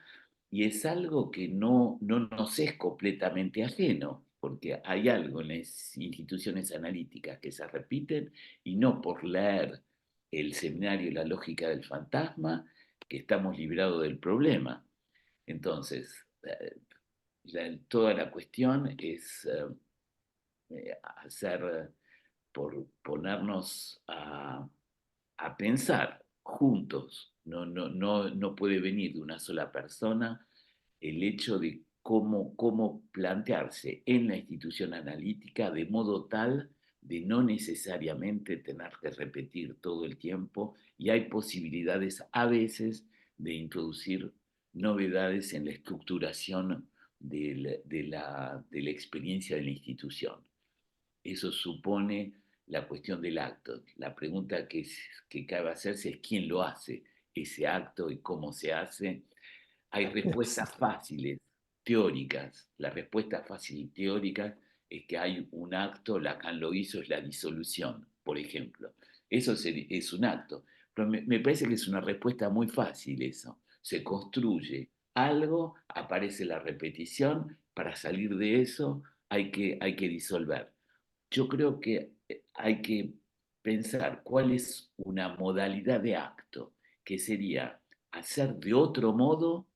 y es algo que no nos es completamente ajeno, porque hay algo en las instituciones analíticas que se repiten, y no por leer el seminario La lógica del fantasma, que estamos librados del problema. Entonces, toda la cuestión es hacer, por ponernos a pensar juntos No puede venir de una sola persona el hecho de cómo plantearse en la institución analítica de modo tal de no necesariamente tener que repetir todo el tiempo, y hay posibilidades a veces de introducir novedades en la estructuración de la experiencia de la institución. Eso supone la cuestión del acto. La pregunta que cabe hacerse es quién lo hace, ese acto, y cómo se hace. Hay respuestas fáciles, teóricas. La respuesta fácil y teórica es que hay un acto, Lacan lo hizo, es la disolución, por ejemplo. Eso es un acto. Pero me parece que es una respuesta muy fácil eso. Se construye algo, aparece la repetición, para salir de eso hay que disolver. Yo creo que hay que pensar cuál es una modalidad de acto, que sería hacer de otro modo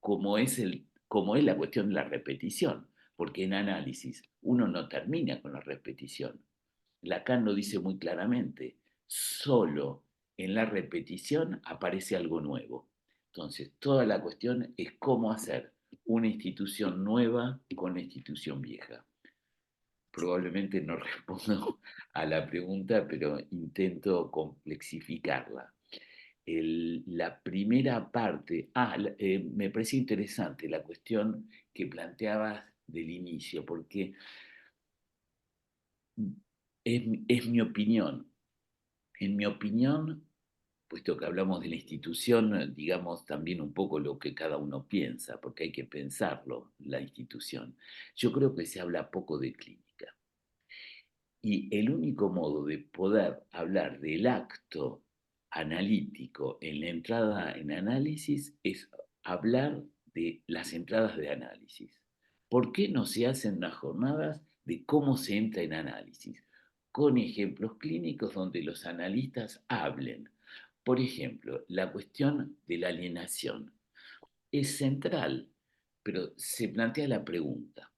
como es la cuestión de la repetición, porque en análisis uno no termina con la repetición. Lacan lo dice muy claramente, solo en la repetición aparece algo nuevo. Entonces, toda la cuestión es cómo hacer una institución nueva con la institución vieja. Probablemente no respondo a la pregunta, pero intento complexificarla. La primera parte, me parece interesante la cuestión que planteabas del inicio, porque es mi opinión. En mi opinión, puesto que hablamos de la institución, digamos también un poco lo que cada uno piensa, porque hay que pensarlo, la institución. Yo creo que se habla poco de clínica. Y el único modo de poder hablar del acto analítico en la entrada en análisis es hablar de las entradas de análisis. ¿Por qué no se hacen unas jornadas de cómo se entra en análisis? Con ejemplos clínicos donde los analistas hablen. Por ejemplo, la cuestión de la alienación es central, pero se plantea la pregunta: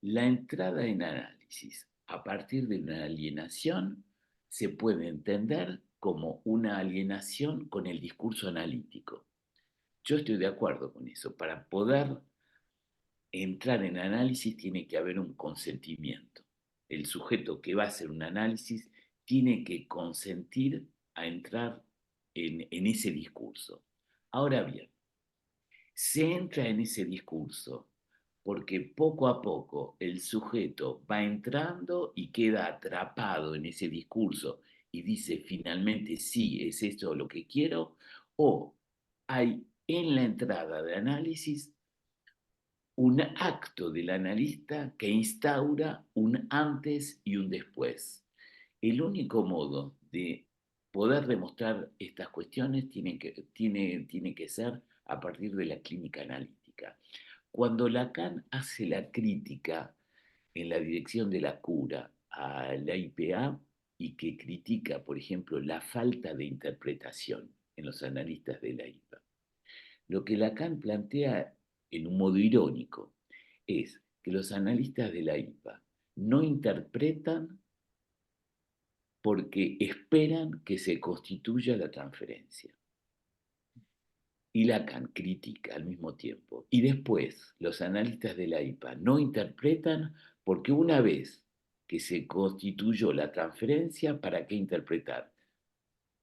la entrada en análisis a partir de una alienación se puede entender como una alienación con el discurso analítico. Yo estoy de acuerdo con eso. Para poder entrar en análisis tiene que haber un consentimiento. El sujeto que va a hacer un análisis tiene que consentir a entrar en ese discurso. Ahora bien, se entra en ese discurso porque poco a poco el sujeto va entrando y queda atrapado en ese discurso y dice finalmente sí, es esto lo que quiero, o hay en la entrada de análisis un acto del analista que instaura un antes y un después. El único modo de poder demostrar estas cuestiones tiene que ser a partir de la clínica analítica. Cuando Lacan hace la crítica en la dirección de la cura a la IPA y que critica, por ejemplo, la falta de interpretación en los analistas de la IPA, lo que Lacan plantea en un modo irónico es que los analistas de la IPA no interpretan porque esperan que se constituya la transferencia. Y Lacan critica al mismo tiempo. Y después, los analistas de la IPA no interpretan porque una vez que se constituyó la transferencia, ¿para qué interpretar?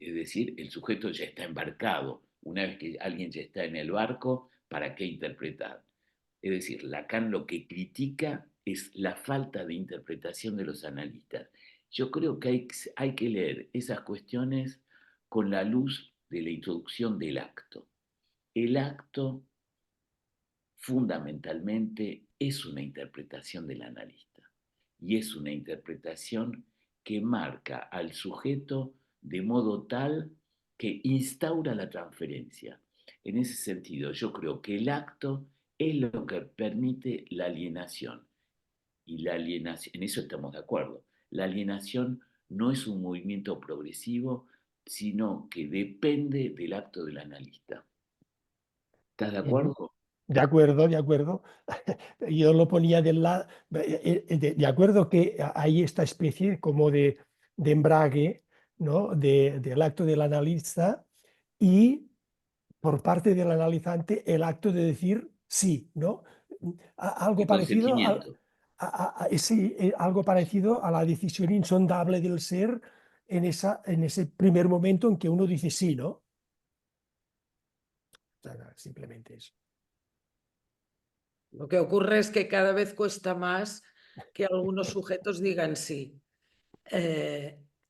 Es decir, el sujeto ya está embarcado. Una vez que alguien ya está en el barco, ¿para qué interpretar? Es decir, Lacan lo que critica es la falta de interpretación de los analistas. Yo creo que hay que leer esas cuestiones con la luz de la introducción del acto. El acto fundamentalmente es una interpretación del analista y es una interpretación que marca al sujeto de modo tal que instaura la transferencia. En ese sentido, yo creo que el acto es lo que permite la alienación. Y la alienación, en eso estamos de acuerdo, la alienación no es un movimiento progresivo, sino que depende del acto del analista. ¿Estás de acuerdo? De acuerdo, de acuerdo. Yo lo ponía del lado, de acuerdo que hay esta especie como de embrague ¿no? del acto del analista y por parte del analizante el acto de decir sí, ¿no? Algo El parecido consentimiento. sí, algo parecido a la decisión insondable del ser en ese primer momento en que uno dice sí, ¿no? O sea, simplemente eso. Lo que ocurre es que cada vez cuesta más que algunos sujetos digan sí,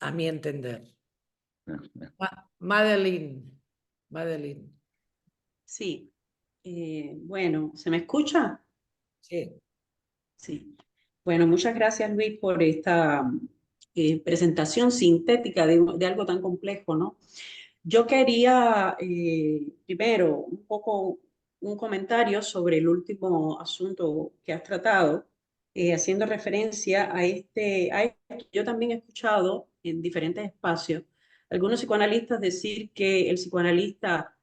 a mi entender. Madeline. Sí, bueno, ¿se me escucha? Sí. Sí. Bueno, muchas gracias, Luis, por esta presentación sintética de algo tan complejo, ¿no? Yo quería primero un poco un comentario sobre el último asunto que has tratado, haciendo referencia a esto. Yo también he escuchado en diferentes espacios algunos psicoanalistas decir que el psicoanalista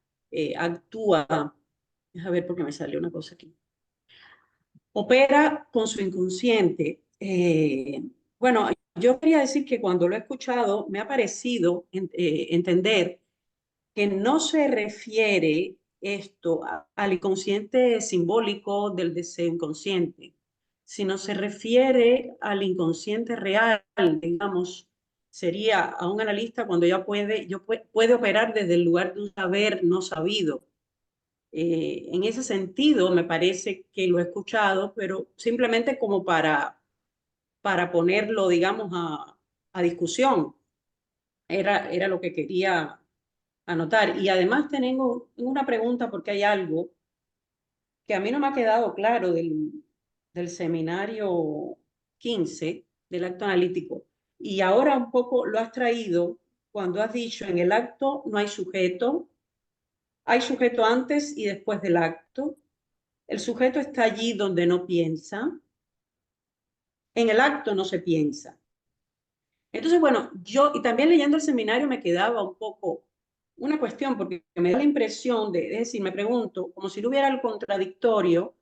actúa, a ver por qué me salió una cosa aquí, opera con su inconsciente. Bueno, yo quería decir que cuando lo he escuchado me ha parecido entender que no se refiere esto al inconsciente simbólico del deseo inconsciente, sino se refiere al inconsciente real, digamos, sería a un analista cuando ya puede operar desde el lugar de un saber no sabido. En ese sentido, me parece que lo he escuchado, pero simplemente como para ponerlo, digamos, a discusión. Era lo que quería anotar. Y además tengo una pregunta porque hay algo que a mí no me ha quedado claro del seminario 15 del acto analítico. Y ahora un poco lo has traído cuando has dicho en el acto no hay sujeto antes y después del acto. El sujeto está allí donde no piensa. En el acto no se piensa. Entonces, bueno, yo, y también leyendo el seminario me quedaba un poco una cuestión, porque me da la impresión es decir, me pregunto, como si no hubiera el contradictorio,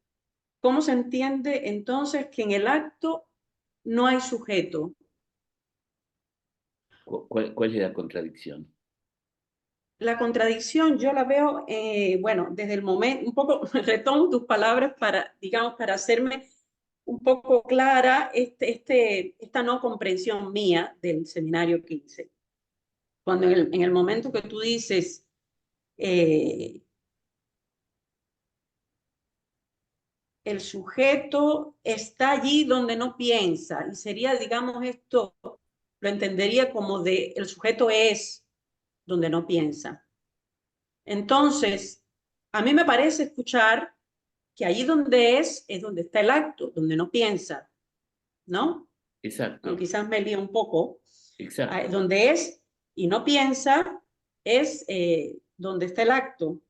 ¿cómo se entiende entonces que en el acto no hay sujeto? ¿Cuál es la contradicción? La contradicción yo la veo, bueno, desde el momento, un poco retomo tus palabras para, digamos, para hacerme un poco clara esta no comprensión mía del seminario 15. Cuando en el momento que tú dices, el sujeto está allí donde no piensa, y sería, digamos, esto, lo entendería como de el sujeto es donde no piensa. Entonces, a mí me parece escuchar que allí donde es donde está el acto, donde no piensa, ¿no? Exacto, Bueno, quizás me lío un poco. exacto. Donde es y no piensa es donde está el acto.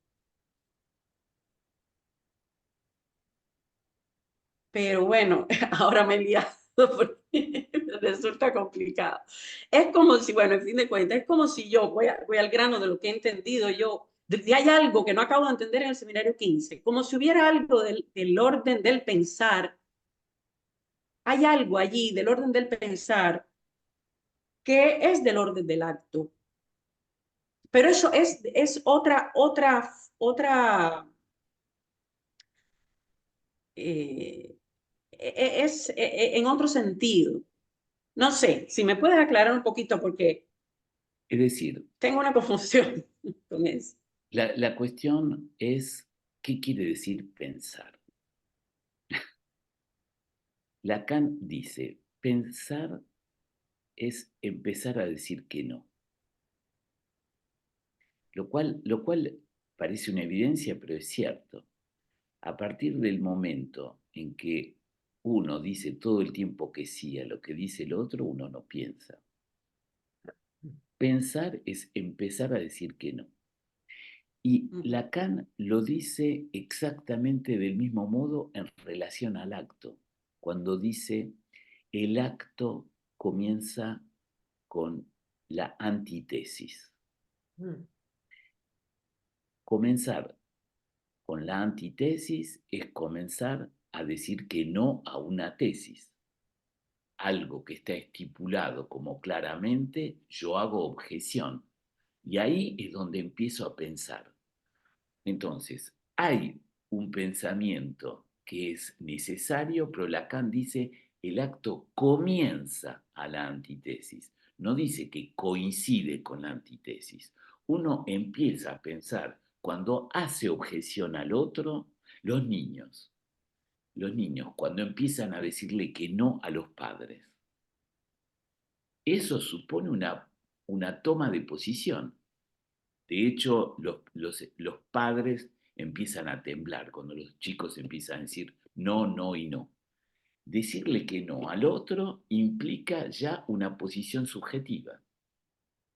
Pero bueno, ahora me he liado porque resulta complicado. Es como si, bueno, en fin de cuentas, es como si yo voy al grano de lo que he entendido yo. Hay algo que no acabo de entender en el seminario 15, como si hubiera algo del orden del pensar. Hay algo allí del orden del pensar que es del orden del acto. Pero eso es otra es en otro sentido. No sé, si me puedes aclarar un poquito porque Es decir, tengo una confusión con eso. la cuestión es, ¿qué quiere decir pensar? Lacan dice, pensar es empezar a decir que no. Lo cual parece una evidencia, pero es cierto. A partir del momento en que uno dice todo el tiempo que sí a lo que dice el otro, uno no piensa. Pensar es empezar a decir que no. Y Lacan lo dice exactamente del mismo modo en relación al acto, cuando dice el acto comienza con la antítesis. Comenzar con la antítesis es comenzar a decir que no a una tesis. algo que está estipulado como claramente, yo hago objeción. Y ahí es donde empiezo a pensar. Entonces, hay un pensamiento que es necesario, pero Lacan dice el acto comienza a la antítesis, no dice que coincide con la antítesis. Uno empieza a pensar cuando hace objeción al otro, los niños cuando empiezan a decirle que no a los padres. Eso supone una toma de posición. De hecho, los padres empiezan a temblar cuando los chicos empiezan a decir no, no y no. Decirle que no al otro implica ya una posición subjetiva.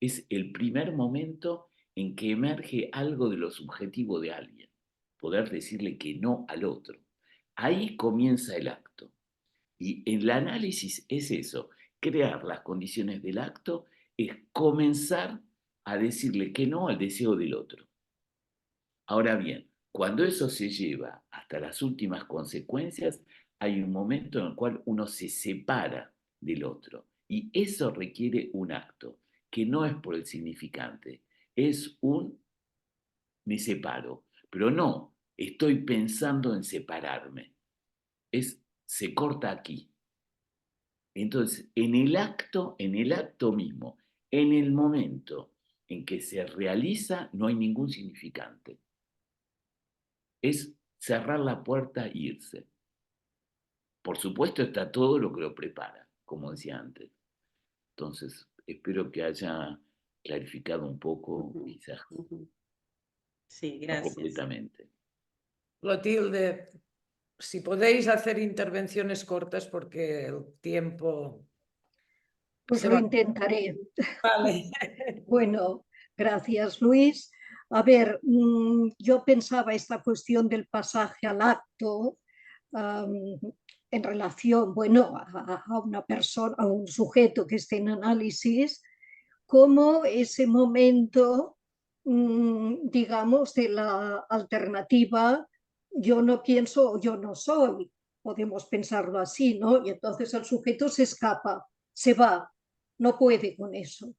Es el primer momento en que emerge algo de lo subjetivo de alguien, poder decirle que no al otro. Ahí comienza el acto. Y el análisis es eso, crear las condiciones del acto es comenzar a decirle que no al deseo del otro. Ahora bien, cuando eso se lleva hasta las últimas consecuencias, hay un momento en el cual uno se separa del otro. Y eso requiere un acto, que no es por el significante, es un me separo, pero no estoy pensando en separarme, se corta aquí. Entonces, en el acto mismo, en el momento en que se realiza, no hay ningún significante. Es cerrar la puerta e irse. Por supuesto está todo lo que lo prepara, como decía antes. Entonces, espero que haya clarificado un poco, quizás Sí, no gracias. completamente. Clotilde, si podéis hacer intervenciones cortas porque el tiempo Pues se lo va. intentaré. Vale. Bueno, gracias, Luis. A ver, yo pensaba esta cuestión del pasaje al acto en relación, bueno, a una persona, a un sujeto que esté en análisis, como ese momento, digamos, de la alternativa yo no pienso o yo no soy. Podemos pensarlo así, ¿no? Y entonces el sujeto se escapa, se va, no puede con eso,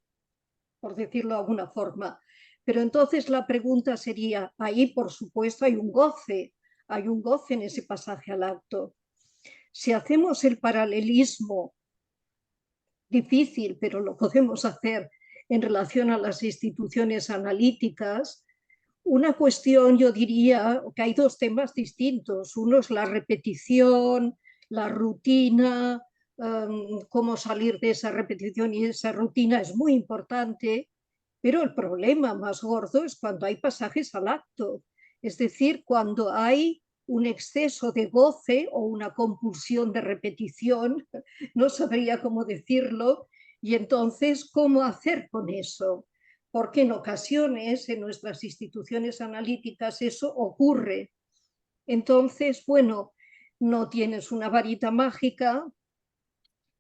por decirlo de alguna forma. Pero entonces la pregunta sería, ahí por supuesto hay un goce en ese pasaje al acto. Si hacemos el paralelismo, difícil, pero lo podemos hacer en relación a las instituciones analíticas, una cuestión, yo diría que hay dos temas distintos. Uno es la repetición, la rutina, cómo salir de esa repetición y esa rutina es muy importante, pero el problema más gordo es cuando hay pasajes al acto, es decir, cuando hay un exceso de goce o una compulsión de repetición, no sabría cómo decirlo, y entonces, ¿cómo hacer con eso? Porque en ocasiones en nuestras instituciones analíticas eso ocurre. Entonces, bueno, no tienes una varita mágica,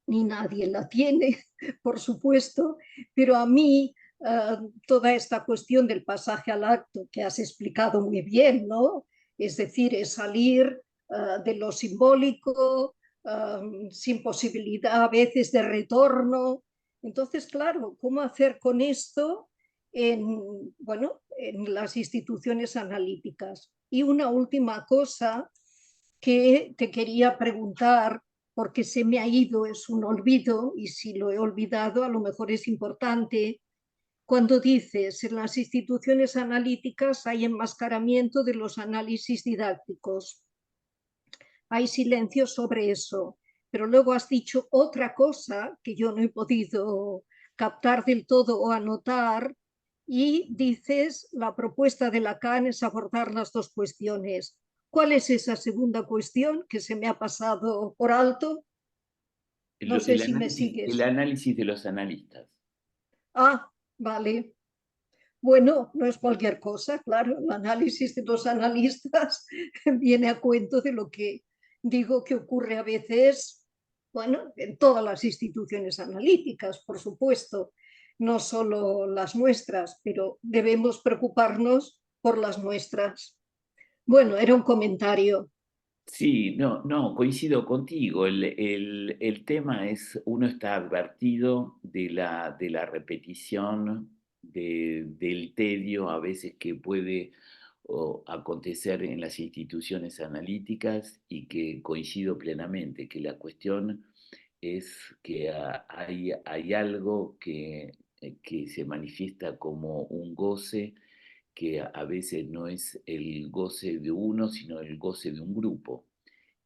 ni nadie la tiene, por supuesto, pero a mí toda esta cuestión del pasaje al acto que has explicado muy bien, ¿no? Es decir, es salir de lo simbólico, sin posibilidad a veces de retorno. Entonces, claro, ¿cómo hacer con esto bueno, en las instituciones analíticas? Y una última cosa que te quería preguntar, porque se me ha ido, es un olvido, y si lo he olvidado, a lo mejor es importante. Cuando dices en las instituciones analíticas hay enmascaramiento de los análisis didácticos, hay silencio sobre eso, pero luego has dicho otra cosa que yo no he podido captar del todo o anotar, y dices la propuesta de Lacan es abordar las dos cuestiones. ¿Cuál es esa segunda cuestión que se me ha pasado por alto? No sé si me El sigues. análisis de los analistas. Ah, vale. Bueno, no es cualquier cosa, claro. El análisis de los analistas viene a cuento de lo que digo que ocurre a veces, bueno, en todas las instituciones analíticas, por supuesto, no solo las nuestras, pero debemos preocuparnos por las nuestras. Bueno, era un comentario. Sí, no, coincido contigo. El tema es, uno está advertido de la repetición, del tedio a veces que puede acontecer en las instituciones analíticas y que coincido plenamente, que la cuestión es que hay algo que se manifiesta como un goce que a veces no es el goce de uno, sino el goce de un grupo.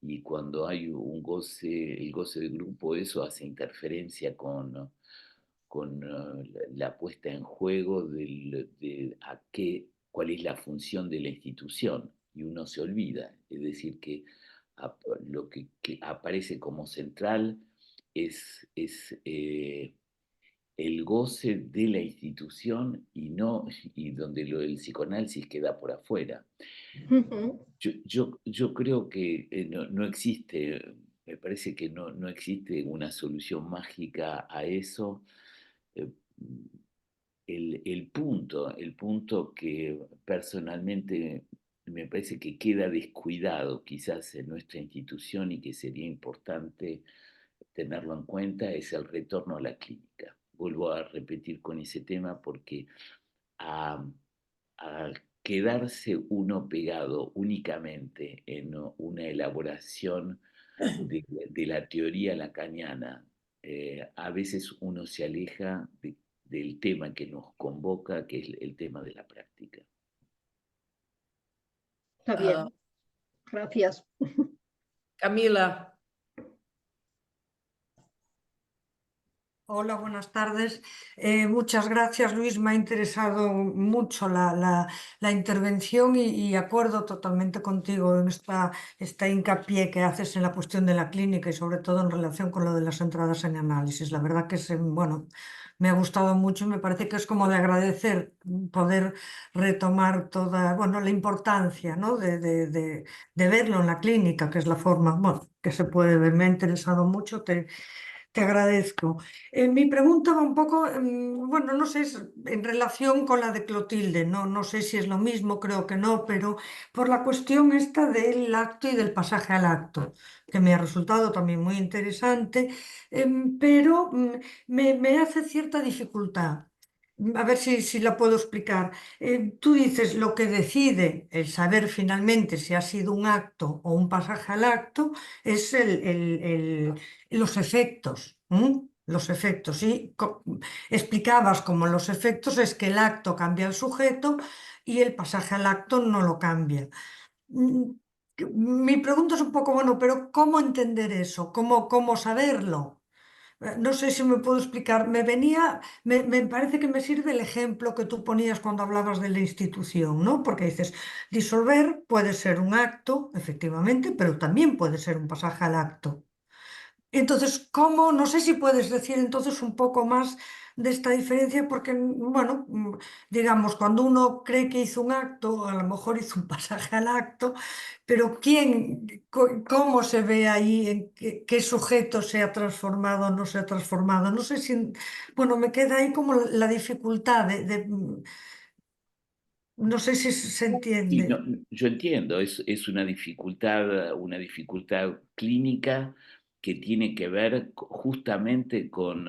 Y cuando hay un goce, el goce de grupo, eso hace interferencia con la puesta en juego cuál es la función de la institución. Y uno se olvida, es decir, que lo que aparece como central es el goce de la institución y donde el psicoanálisis queda por afuera. Ujú. Yo creo que no existe, me parece que no existe una solución mágica a eso. Eh, el punto que personalmente me parece que queda descuidado quizás en nuestra institución y que sería importante tenerlo en cuenta es el retorno a la clínica. Vuelvo a repetir con ese tema porque a, a quedarse uno pegado únicamente en una elaboración de la teoría lacaniana, a veces uno se aleja del tema que nos convoca, que es el tema de la práctica. Está bien, gracias. Camila. Hola, buenas tardes. Muchas gracias, Luis. Me ha interesado mucho la intervención y acuerdo totalmente contigo en esta hincapié que haces en la cuestión de la clínica y sobre todo en relación con lo de las entradas en análisis. La verdad que bueno, me ha gustado mucho y me parece que es como de agradecer poder retomar toda, bueno, la importancia, ¿no? de verlo en la clínica, que es la forma, bueno, que se puede ver. Me ha interesado mucho. Te agradezco. Mi pregunta va un poco, bueno, no sé, es en relación con la de Clotilde, no sé si es lo mismo, creo que no, pero por la cuestión esta del acto y del pasaje al acto, que me ha resultado también muy interesante, pero me hace cierta dificultad. A ver si la puedo explicar. Tú dices lo que decide el saber finalmente si ha sido un acto o un pasaje al acto es los efectos. Los efectos. Y explicabas cómo los efectos es que el acto cambia al sujeto y el pasaje al acto no lo cambia. Mm, Mi pregunta es un poco, bueno, pero ¿cómo entender eso? ¿Cómo saberlo? No sé si me puedo explicar. Me parece que me sirve el ejemplo que tú ponías cuando hablabas de la institución, ¿no? Porque dices, disolver puede ser un acto, efectivamente, pero también puede ser un pasaje al acto. Entonces, ¿cómo? No sé si puedes decir entonces un poco más de esta diferencia, porque, bueno, digamos, cuando uno cree que hizo un acto, a lo mejor hizo un pasaje al acto, pero cómo se ve ahí, en qué sujeto se ha transformado o no se ha transformado? No sé si, bueno, me queda ahí como la dificultad no sé si se Sí, entiende. yo entiendo, es una dificultad clínica que tiene que ver justamente con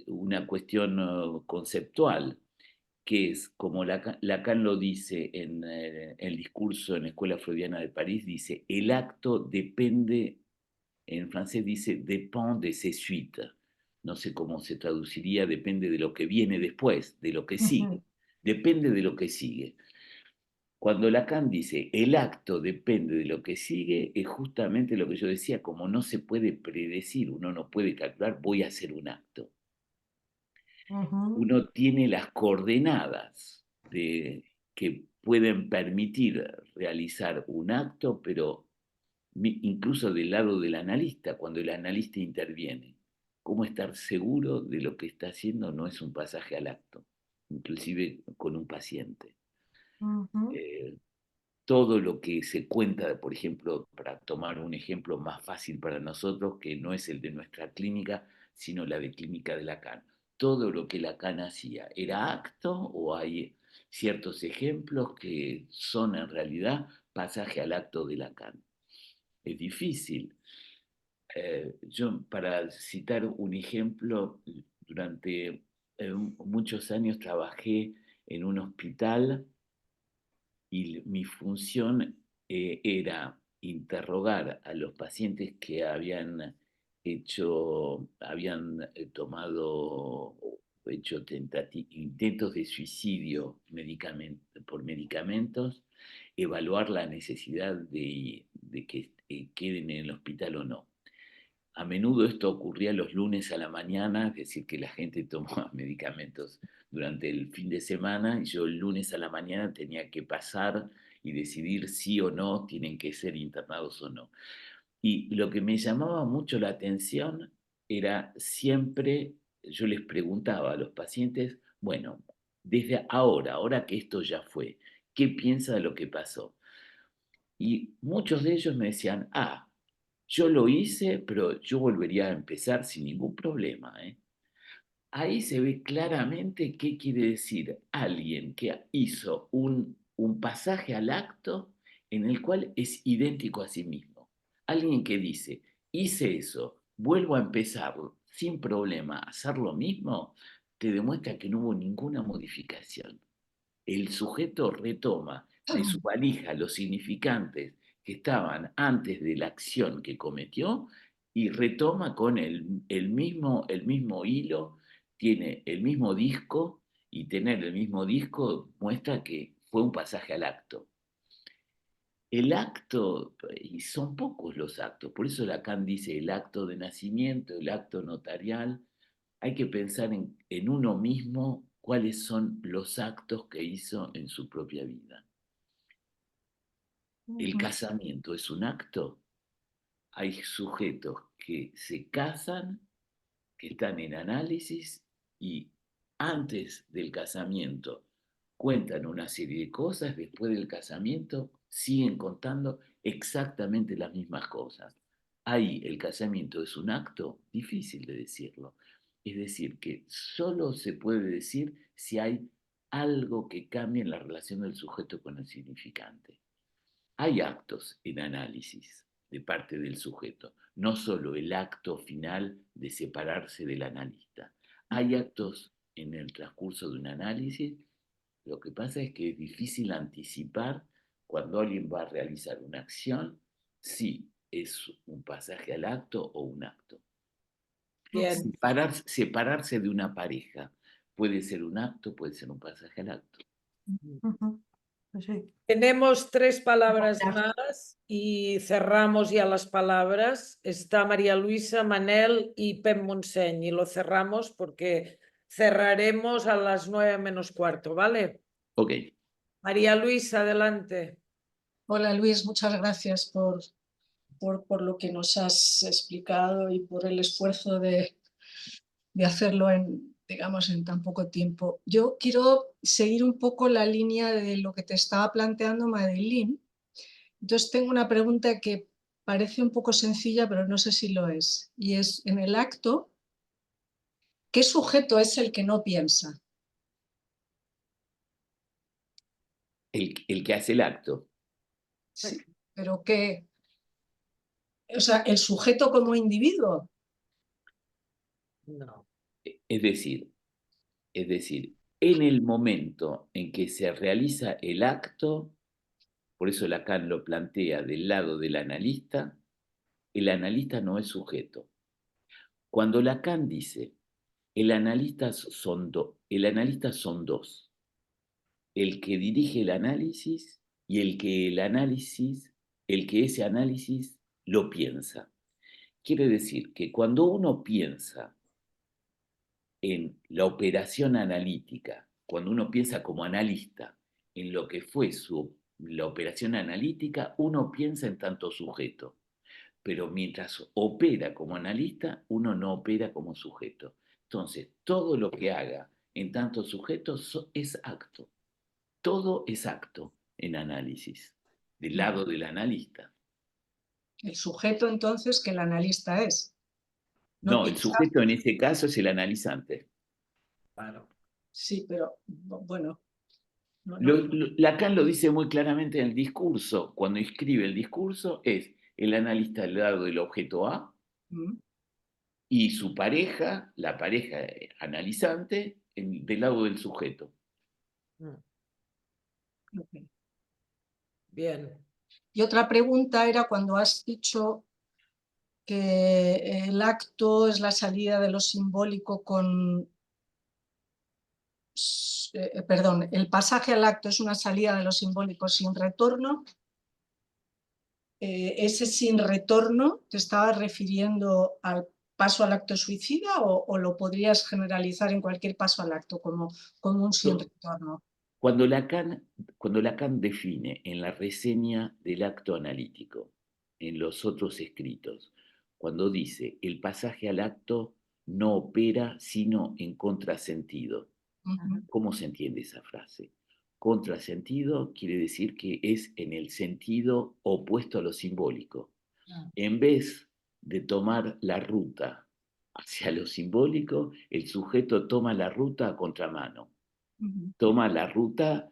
una cuestión conceptual, que es, como Lacan lo dice en el discurso en la Escuela Freudiana de París, dice, el acto depende, en francés dice, dépend de ses suites. No sé cómo se traduciría, depende de lo que viene después, de lo que sigue. Ujú, Depende de lo que sigue. Cuando Lacan dice el acto depende de lo que sigue, es justamente lo que yo decía, como no se puede predecir, uno no puede calcular, voy a hacer un acto. ujú, Uno tiene las coordenadas que pueden permitir realizar un acto, pero incluso del lado del analista, cuando el analista interviene, cómo estar seguro de lo que está haciendo no es un pasaje al acto, inclusive con un paciente. ujú, Eh, Todo lo que se cuenta, por ejemplo, para tomar un ejemplo más fácil para nosotros, que no es el de nuestra clínica, sino la de clínica de Lacan. Todo lo que Lacan hacía, ¿era acto o hay ciertos ejemplos que son en realidad pasaje al acto de Lacan. Es difícil. Yo, para citar un ejemplo, durante muchos años trabajé en un hospital y mi función era interrogar a los pacientes que habían tomado, hecho intentos de suicidio por medicamentos, evaluar la necesidad de que queden en el hospital o no. A menudo esto ocurría los lunes a la mañana, es decir, que la gente tomaba medicamentos durante el fin de semana y yo el lunes a la mañana tenía que pasar y decidir si o no tienen que ser internados o no. Y lo que me llamaba mucho la atención era siempre, yo les preguntaba a los pacientes, bueno, desde ahora que esto ya fue, ¿qué piensa de lo que pasó? Y muchos de ellos me decían, yo lo hice, pero yo volvería a empezar sin ningún problema, ¿eh? Ahí se ve claramente qué quiere decir alguien que hizo un pasaje al acto en el cual es idéntico a sí mismo. Alguien que dice, hice eso, vuelvo a empezar sin problema a hacer lo mismo, te demuestra que no hubo ninguna modificación. El sujeto retoma de su valija los significantes que estaban antes de la acción que cometió y retoma con el mismo hilo, tiene el mismo disco y tener el mismo disco muestra que fue un pasaje al acto. El acto, y son pocos los actos, por eso Lacan dice el acto de nacimiento, el acto notarial, hay que pensar en uno mismo cuáles son los actos que hizo en su propia vida. ¿El casamiento es un acto? Hay sujetos que se casan, que están en análisis y antes del casamiento cuentan una serie de cosas, después del casamiento siguen contando exactamente las mismas cosas. Ahí el casamiento es un acto difícil de decirlo. Es decir, que solo se puede decir si hay algo que cambie en la relación del sujeto con el significante. Hay actos en análisis de parte del sujeto, no solo el acto final de separarse del analista. Hay actos en el transcurso de un análisis. Lo que pasa es que es difícil anticipar cuando alguien va a realizar una acción si es un pasaje al acto o un acto. Bien. Separarse de una pareja puede ser un acto, puede ser un pasaje al acto. Pues sí. Tenemos 3 palabras Gracias. más y cerramos ya las palabras. Está María Luisa, Manel y Pep Montseny. Y lo cerramos porque cerraremos a las 9 menos cuarto, ¿vale? Ok. María Luisa, adelante. Hola Luis, muchas gracias por lo que nos has explicado y por el esfuerzo de hacerlo digamos, en tan poco tiempo. Yo quiero seguir un poco la línea de lo que te estaba planteando Madeline. Entonces tengo una pregunta que parece un poco sencilla, pero no sé si lo es. Y es, en el acto, ¿qué sujeto es el que no piensa? El que hace el acto. Sí, pero ¿qué? O sea, ¿el sujeto como individuo? No. Es decir, en el momento en que se realiza el acto, por eso Lacan lo plantea del lado del analista, el analista no es sujeto. Cuando Lacan dice, el analista son dos, el que dirige el análisis y el que ese análisis lo piensa. Quiere decir que cuando uno piensa en la operación analítica, cuando uno piensa como analista en lo que fue la operación analítica, uno piensa en tanto sujeto. Pero mientras opera como analista, uno no opera como sujeto. Entonces, todo lo que haga en tanto sujeto es acto. Todo es acto en análisis, del lado del analista. El sujeto entonces que el analista es. No, el sujeto en ese caso es el analizante. Claro. Sí, pero bueno, Lacan lo dice muy claramente en el discurso. Cuando escribe el discurso es el analista al lado del objeto A y su pareja, la pareja analizante, del lado del sujeto. Bien. Y otra pregunta era cuando has dicho que el acto es la salida de lo simbólico con... perdón, el pasaje al acto es una salida de lo simbólico sin retorno. ¿Ese sin retorno te estabas refiriendo al paso al acto suicida o lo podrías generalizar en cualquier paso al acto como un sin retorno? Cuando Lacan define en la reseña del acto analítico, en los otros escritos, cuando dice el pasaje al acto no opera sino en contrasentido. ¿Cómo se entiende esa frase? Contrasentido quiere decir que es en el sentido opuesto a lo simbólico. En vez de tomar la ruta hacia lo simbólico, el sujeto toma la ruta a contramano. Toma la ruta,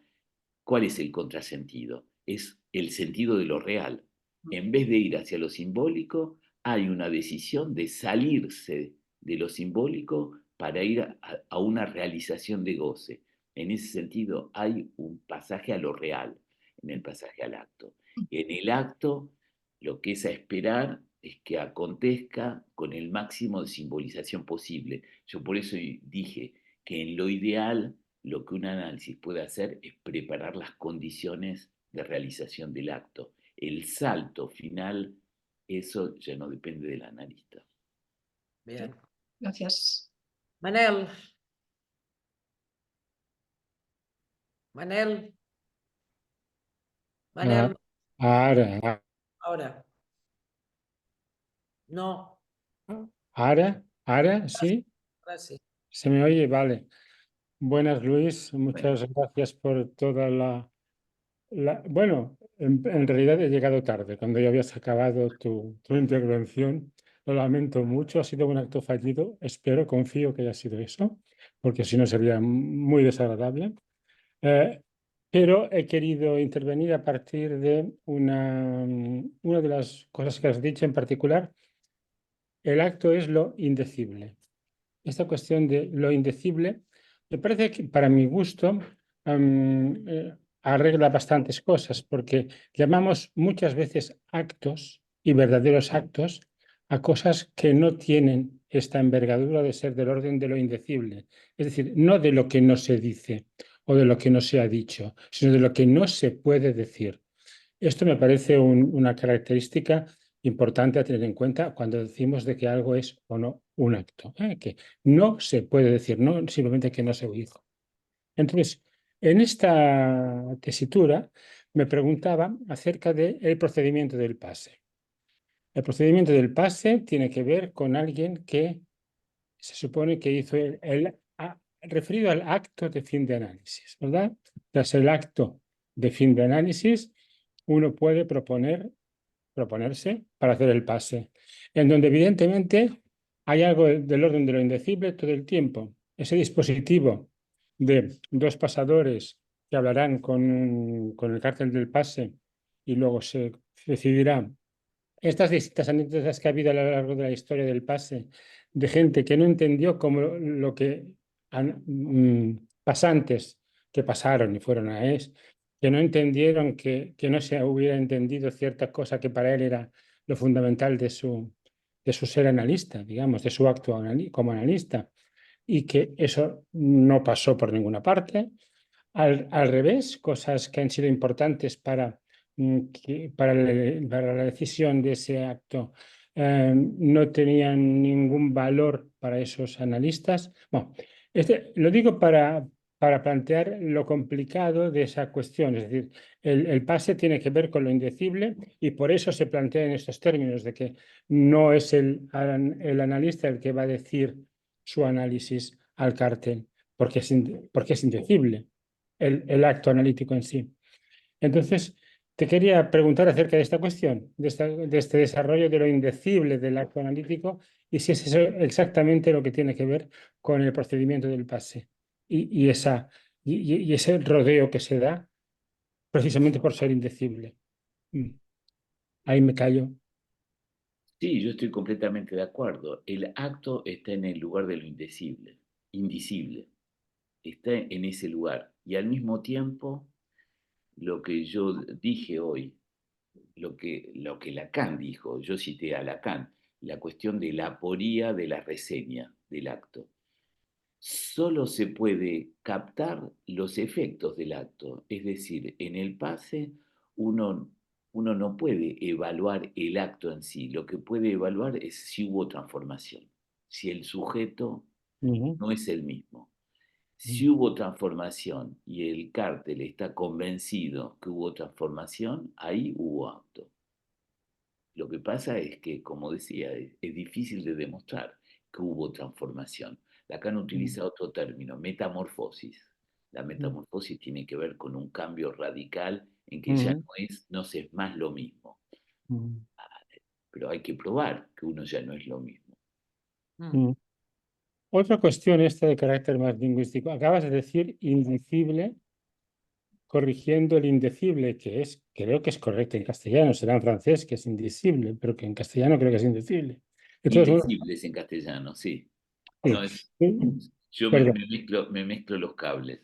¿cuál es el contrasentido? Es el sentido de lo real. En vez de ir hacia lo simbólico, hay una decisión de salirse de lo simbólico para ir a una realización de goce. En ese sentido, hay un pasaje a lo real, en el pasaje al acto. En el acto, lo que es a esperar es que acontezca con el máximo de simbolización posible. Yo por eso dije que en lo ideal, lo que un análisis puede hacer es preparar las condiciones de realización del acto. El salto final, eso ya no depende del analista. Bien. Gracias. Manel. Manel. Manel. Ahora. No. Ahora, sí. Ahora sí. ¿Se me oye? Vale. Buenas, Luis. Muchas gracias por toda Bueno, en realidad he llegado tarde, cuando ya habías acabado tu intervención. Lo lamento mucho, ha sido un acto fallido. Espero, confío que haya sido eso, porque si no sería muy desagradable. Pero he querido intervenir a partir de una de las cosas que has dicho en particular. El acto es lo indecible. Esta cuestión de lo indecible, me parece que para mi gusto arregla bastantes cosas, porque llamamos muchas veces actos y verdaderos actos a cosas que no tienen esta envergadura de ser del orden de lo indecible. Es decir, no de lo que no se dice o de lo que no se ha dicho, sino de lo que no se puede decir. Esto me parece una característica importante a tener en cuenta cuando decimos de que algo es o no un acto, que no se puede decir, no simplemente que no se dijo. Entonces, en esta tesitura me preguntaba acerca del procedimiento del pase. El procedimiento del pase tiene que ver con alguien que se supone que hizo referido al acto de fin de análisis, ¿verdad? Tras el acto de fin de análisis, uno puede proponerse para hacer el pase, en donde evidentemente hay algo del orden de lo indecible todo el tiempo. Ese dispositivo de dos pasadores que hablarán con el cartel del pase y luego se decidirá. Estas distintas anécdotas que ha habido a lo largo de la historia del pase, de gente que no entendió como lo que pasantes que pasaron y fueron a ES, que no entendieron que no se hubiera entendido cierta cosa que para él era lo fundamental de su ser analista, digamos, de su acto como analista, y que eso no pasó por ninguna parte. Al revés, cosas que han sido importantes para la decisión de ese acto no tenían ningún valor para esos analistas. Bueno, lo digo para plantear lo complicado de esa cuestión. Es decir, el pase tiene que ver con lo indecible y por eso se plantea en estos términos de que no es el analista el que va a decir su análisis al cartel, porque es indecible el acto analítico en sí. Entonces, te quería preguntar acerca de esta cuestión, de este desarrollo de lo indecible del acto analítico y si es eso exactamente lo que tiene que ver con el procedimiento del pase y esa y ese rodeo que se da precisamente por ser indecible. Ahí me callo. Sí, yo estoy completamente de acuerdo. El acto está en el lugar de lo indecible, está en ese lugar. Y al mismo tiempo, lo que yo dije hoy, lo que Lacan dijo, yo cité a Lacan, la cuestión de la aporía de la reseña del acto. Solo se puede captar los efectos del acto, es decir, en el pase uno no puede evaluar el acto en sí, lo que puede evaluar es si hubo transformación, si el sujeto no es el mismo. Si hubo transformación y el cártel está convencido que hubo transformación, ahí hubo acto. Lo que pasa es que, como decía, es difícil de demostrar que hubo transformación. Lacan utiliza otro término, metamorfosis. La metamorfosis tiene que ver con un cambio radical en que ya no es más lo mismo. Pero hay que probar que uno ya no es lo mismo. Otra cuestión esta de carácter más lingüístico. Acabas de decir indecible, corrigiendo el indecible, que es, creo que es correcto en castellano, será en francés que es indecible, pero que en castellano creo que es indecible. Entonces, Indecibles en castellano, sí. No, yo perdón. me mezclo los cables.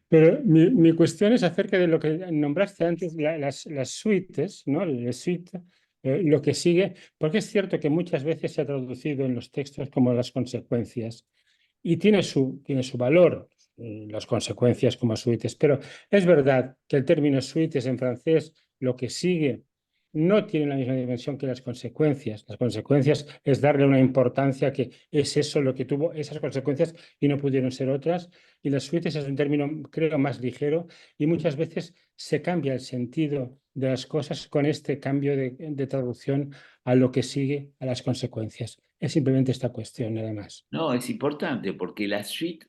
Pero mi cuestión es acerca de lo que nombraste antes, las suites, ¿no? La suite, lo que sigue, porque es cierto que muchas veces se ha traducido en los textos como las consecuencias y tiene su valor, las consecuencias como suites, pero es verdad que el término suites en francés, lo que sigue, no tiene la misma dimensión que las consecuencias. Las consecuencias es darle una importancia que es eso lo que tuvo esas consecuencias y no pudieron ser otras. Y las suites es un término, creo, más ligero y muchas veces se cambia el sentido de las cosas con este cambio de traducción a lo que sigue, a las consecuencias. Es simplemente esta cuestión, nada más. No, es importante porque la suite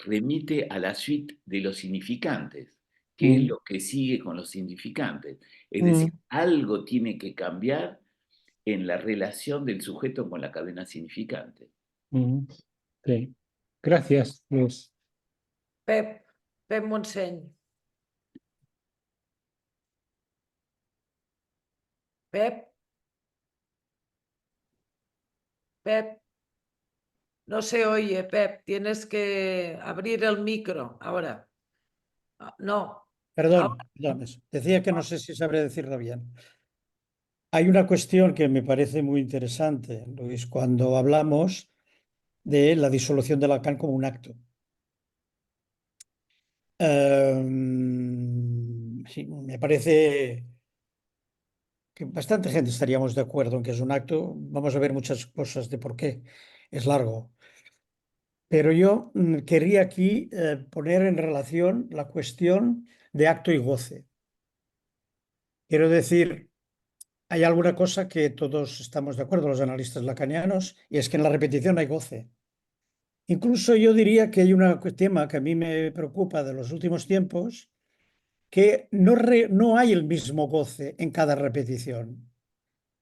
remite a la suite de los significantes, que es lo que sigue con los significantes. Es decir, algo tiene que cambiar en la relación del sujeto con la cadena significante. Sí. Gracias, Luis. Pep Montseny. Pep. No se oye, Pep. Tienes que abrir el micro ahora. No. Perdón, decía que no sé si sabré decirlo bien. Hay una cuestión que me parece muy interesante, Luis, cuando hablamos de la disolución de Lacan como un acto. Sí, me parece que bastante gente estaríamos de acuerdo en que es un acto. Vamos a ver muchas cosas de por qué. Es largo. Pero yo querría aquí poner en relación la cuestión de acto y goce. Quiero decir, hay alguna cosa que todos estamos de acuerdo, los analistas lacanianos, y es que en la repetición hay goce. Incluso yo diría que hay un tema que a mí me preocupa de los últimos tiempos, que no hay el mismo goce en cada repetición.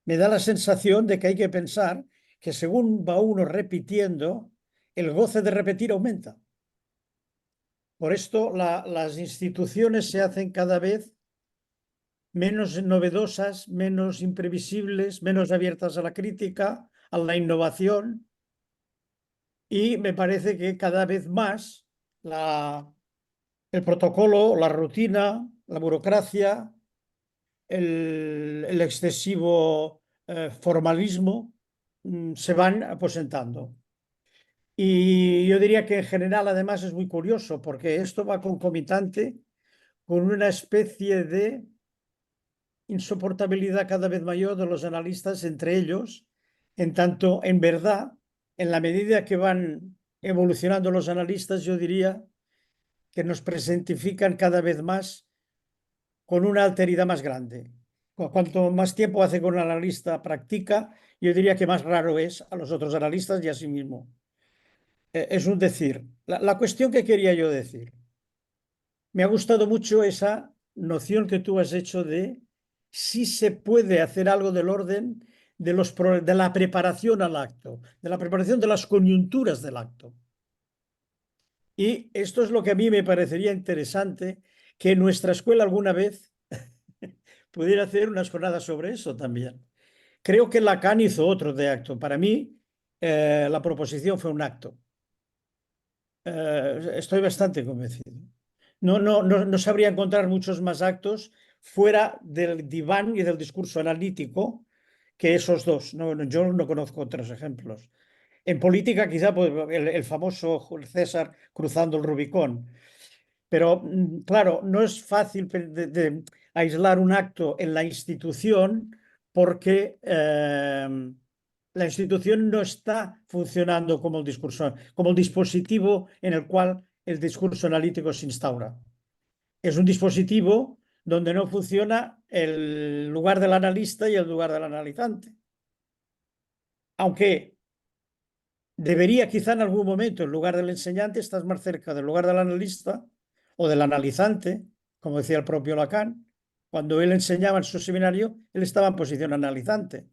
Me da la sensación de que hay que pensar que según va uno repitiendo, el goce de repetir aumenta. Por esto las instituciones se hacen cada vez menos novedosas, menos imprevisibles, menos abiertas a la crítica, a la innovación, y me parece que cada vez más el protocolo, la rutina, la burocracia, el excesivo formalismo se van aposentando. Y yo diría que en general además es muy curioso porque esto va concomitante con una especie de insoportabilidad cada vez mayor de los analistas entre ellos, en tanto, en verdad, en la medida que van evolucionando los analistas, yo diría que nos presentifican cada vez más con una alteridad más grande. Cuanto más tiempo hace que un analista practica, yo diría que más raro es a los otros analistas y a sí mismo. Es un decir. La cuestión que quería yo decir, me ha gustado mucho esa noción que tú has hecho de si se puede hacer algo del orden de la preparación al acto, de la preparación de las coyunturas del acto. Y esto es lo que a mí me parecería interesante, que nuestra escuela alguna vez pudiera hacer unas jornadas sobre eso también. Creo que Lacan hizo otro de acto. Para mí, la proposición fue un acto. Estoy bastante convencido. No sabría encontrar muchos más actos fuera del diván y del discurso analítico que esos dos. Yo no conozco otros ejemplos. En política, quizá pues, el famoso César cruzando el Rubicón. Pero, claro, no es fácil de aislar un acto en la institución porque la institución no está funcionando como el discurso, como el dispositivo en el cual el discurso analítico se instaura. Es un dispositivo donde no funciona el lugar del analista y el lugar del analizante. Aunque debería quizá en algún momento, en lugar del enseñante, estás más cerca del lugar del analista o del analizante, como decía el propio Lacan. Cuando él enseñaba en su seminario, él estaba en posición analizante.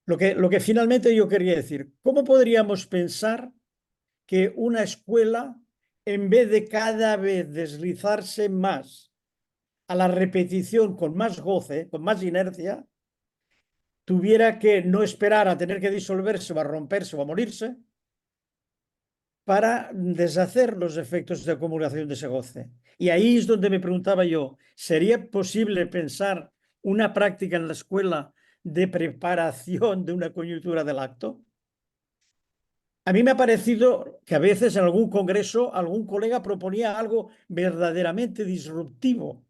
Lo que finalmente yo quería decir, ¿cómo podríamos pensar que una escuela, en vez de cada vez deslizarse más a la repetición con más goce, con más inercia, tuviera que no esperar a tener que disolverse o a romperse o a morirse para deshacer los efectos de acumulación de ese goce? Y ahí es donde me preguntaba yo, ¿sería posible pensar una práctica en la escuela de preparación de una coyuntura del acto? A mí me ha parecido que a veces en algún congreso algún colega proponía algo verdaderamente disruptivo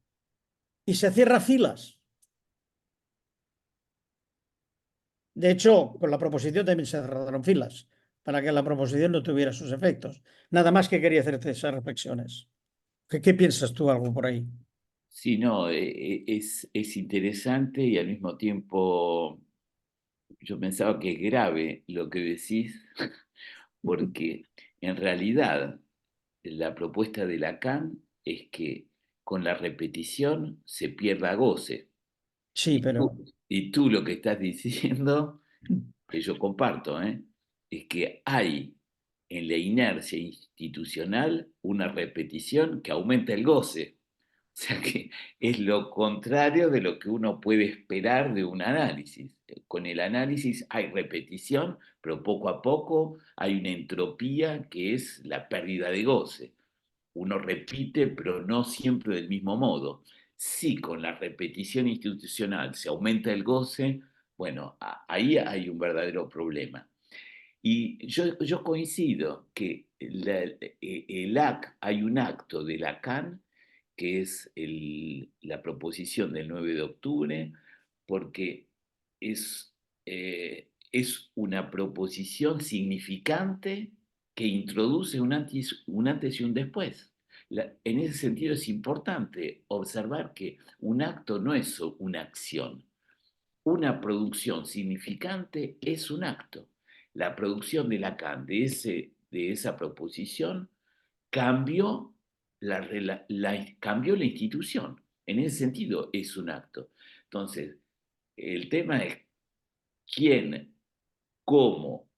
y se cierra filas. De hecho, con la proposición también se cerraron filas para que la proposición no tuviera sus efectos. Nada más que quería hacerte esas reflexiones. ¿Qué piensas tú algo por ahí? Sí, no, es interesante y al mismo tiempo yo pensaba que es grave lo que decís, porque en realidad la propuesta de Lacan es que con la repetición se pierda goce. Sí, pero Y tú lo que estás diciendo, que yo comparto, es que hay en la inercia institucional una repetición que aumenta el goce. O sea que es lo contrario de lo que uno puede esperar de un análisis. Con el análisis hay repetición, pero poco a poco hay una entropía que es la pérdida de goce. Uno repite, pero no siempre del mismo modo. Si con la repetición institucional se aumenta el goce, bueno, ahí hay un verdadero problema. Y yo coincido que hay un acto de Lacan que es la proposición del 9 de octubre, porque es una proposición significante que introduce un antes y un después. En ese sentido es importante observar que un acto no es una acción. Una producción significante es un acto. La producción de Lacan de esa proposición cambió cambió la institución. En ese sentido es un acto. Entonces, el tema es quién, cómo,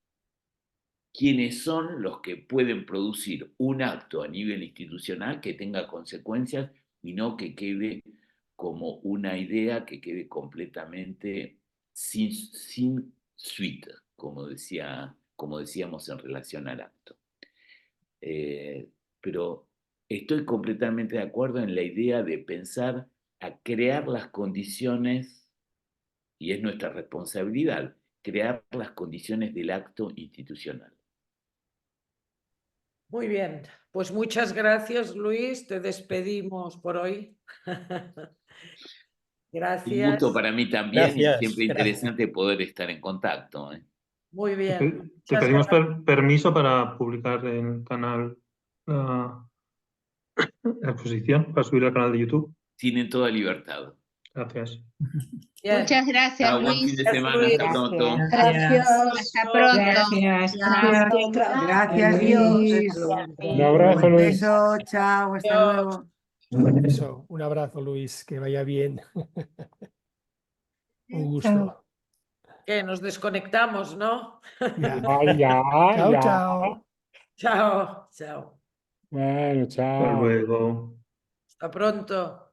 quiénes son los que pueden producir un acto a nivel institucional que tenga consecuencias y no que quede como una idea que quede completamente sin suite, como decíamos en relación al acto. Pero estoy completamente de acuerdo en la idea de pensar a crear las condiciones, y es nuestra responsabilidad, crear las condiciones del acto institucional. Muy bien, pues muchas gracias, Luis. Te despedimos por hoy. Un Gracias. gusto para mí también y gracias. siempre interesante poder estar en contacto. Muy bien. Te Muchas pedimos gracias. permiso para publicar en el canal la exposición, para subir al canal de YouTube. Tienen toda libertad. Gracias. Bien. Muchas gracias, Chao, buen fin de Luis. semana. Hasta pronto. Gracias. Hasta pronto. Gracias. Gracias, Luis. Un abrazo, Un Luis. beso, chao, hasta Adiós. luego. Eso, un abrazo, Luis, que vaya bien. Un Chao. gusto. Que nos desconectamos, ¿no? Ya. Ya, Chao, ya. chao. Chao, chao. Bueno, Hasta chao. luego. Hasta pronto.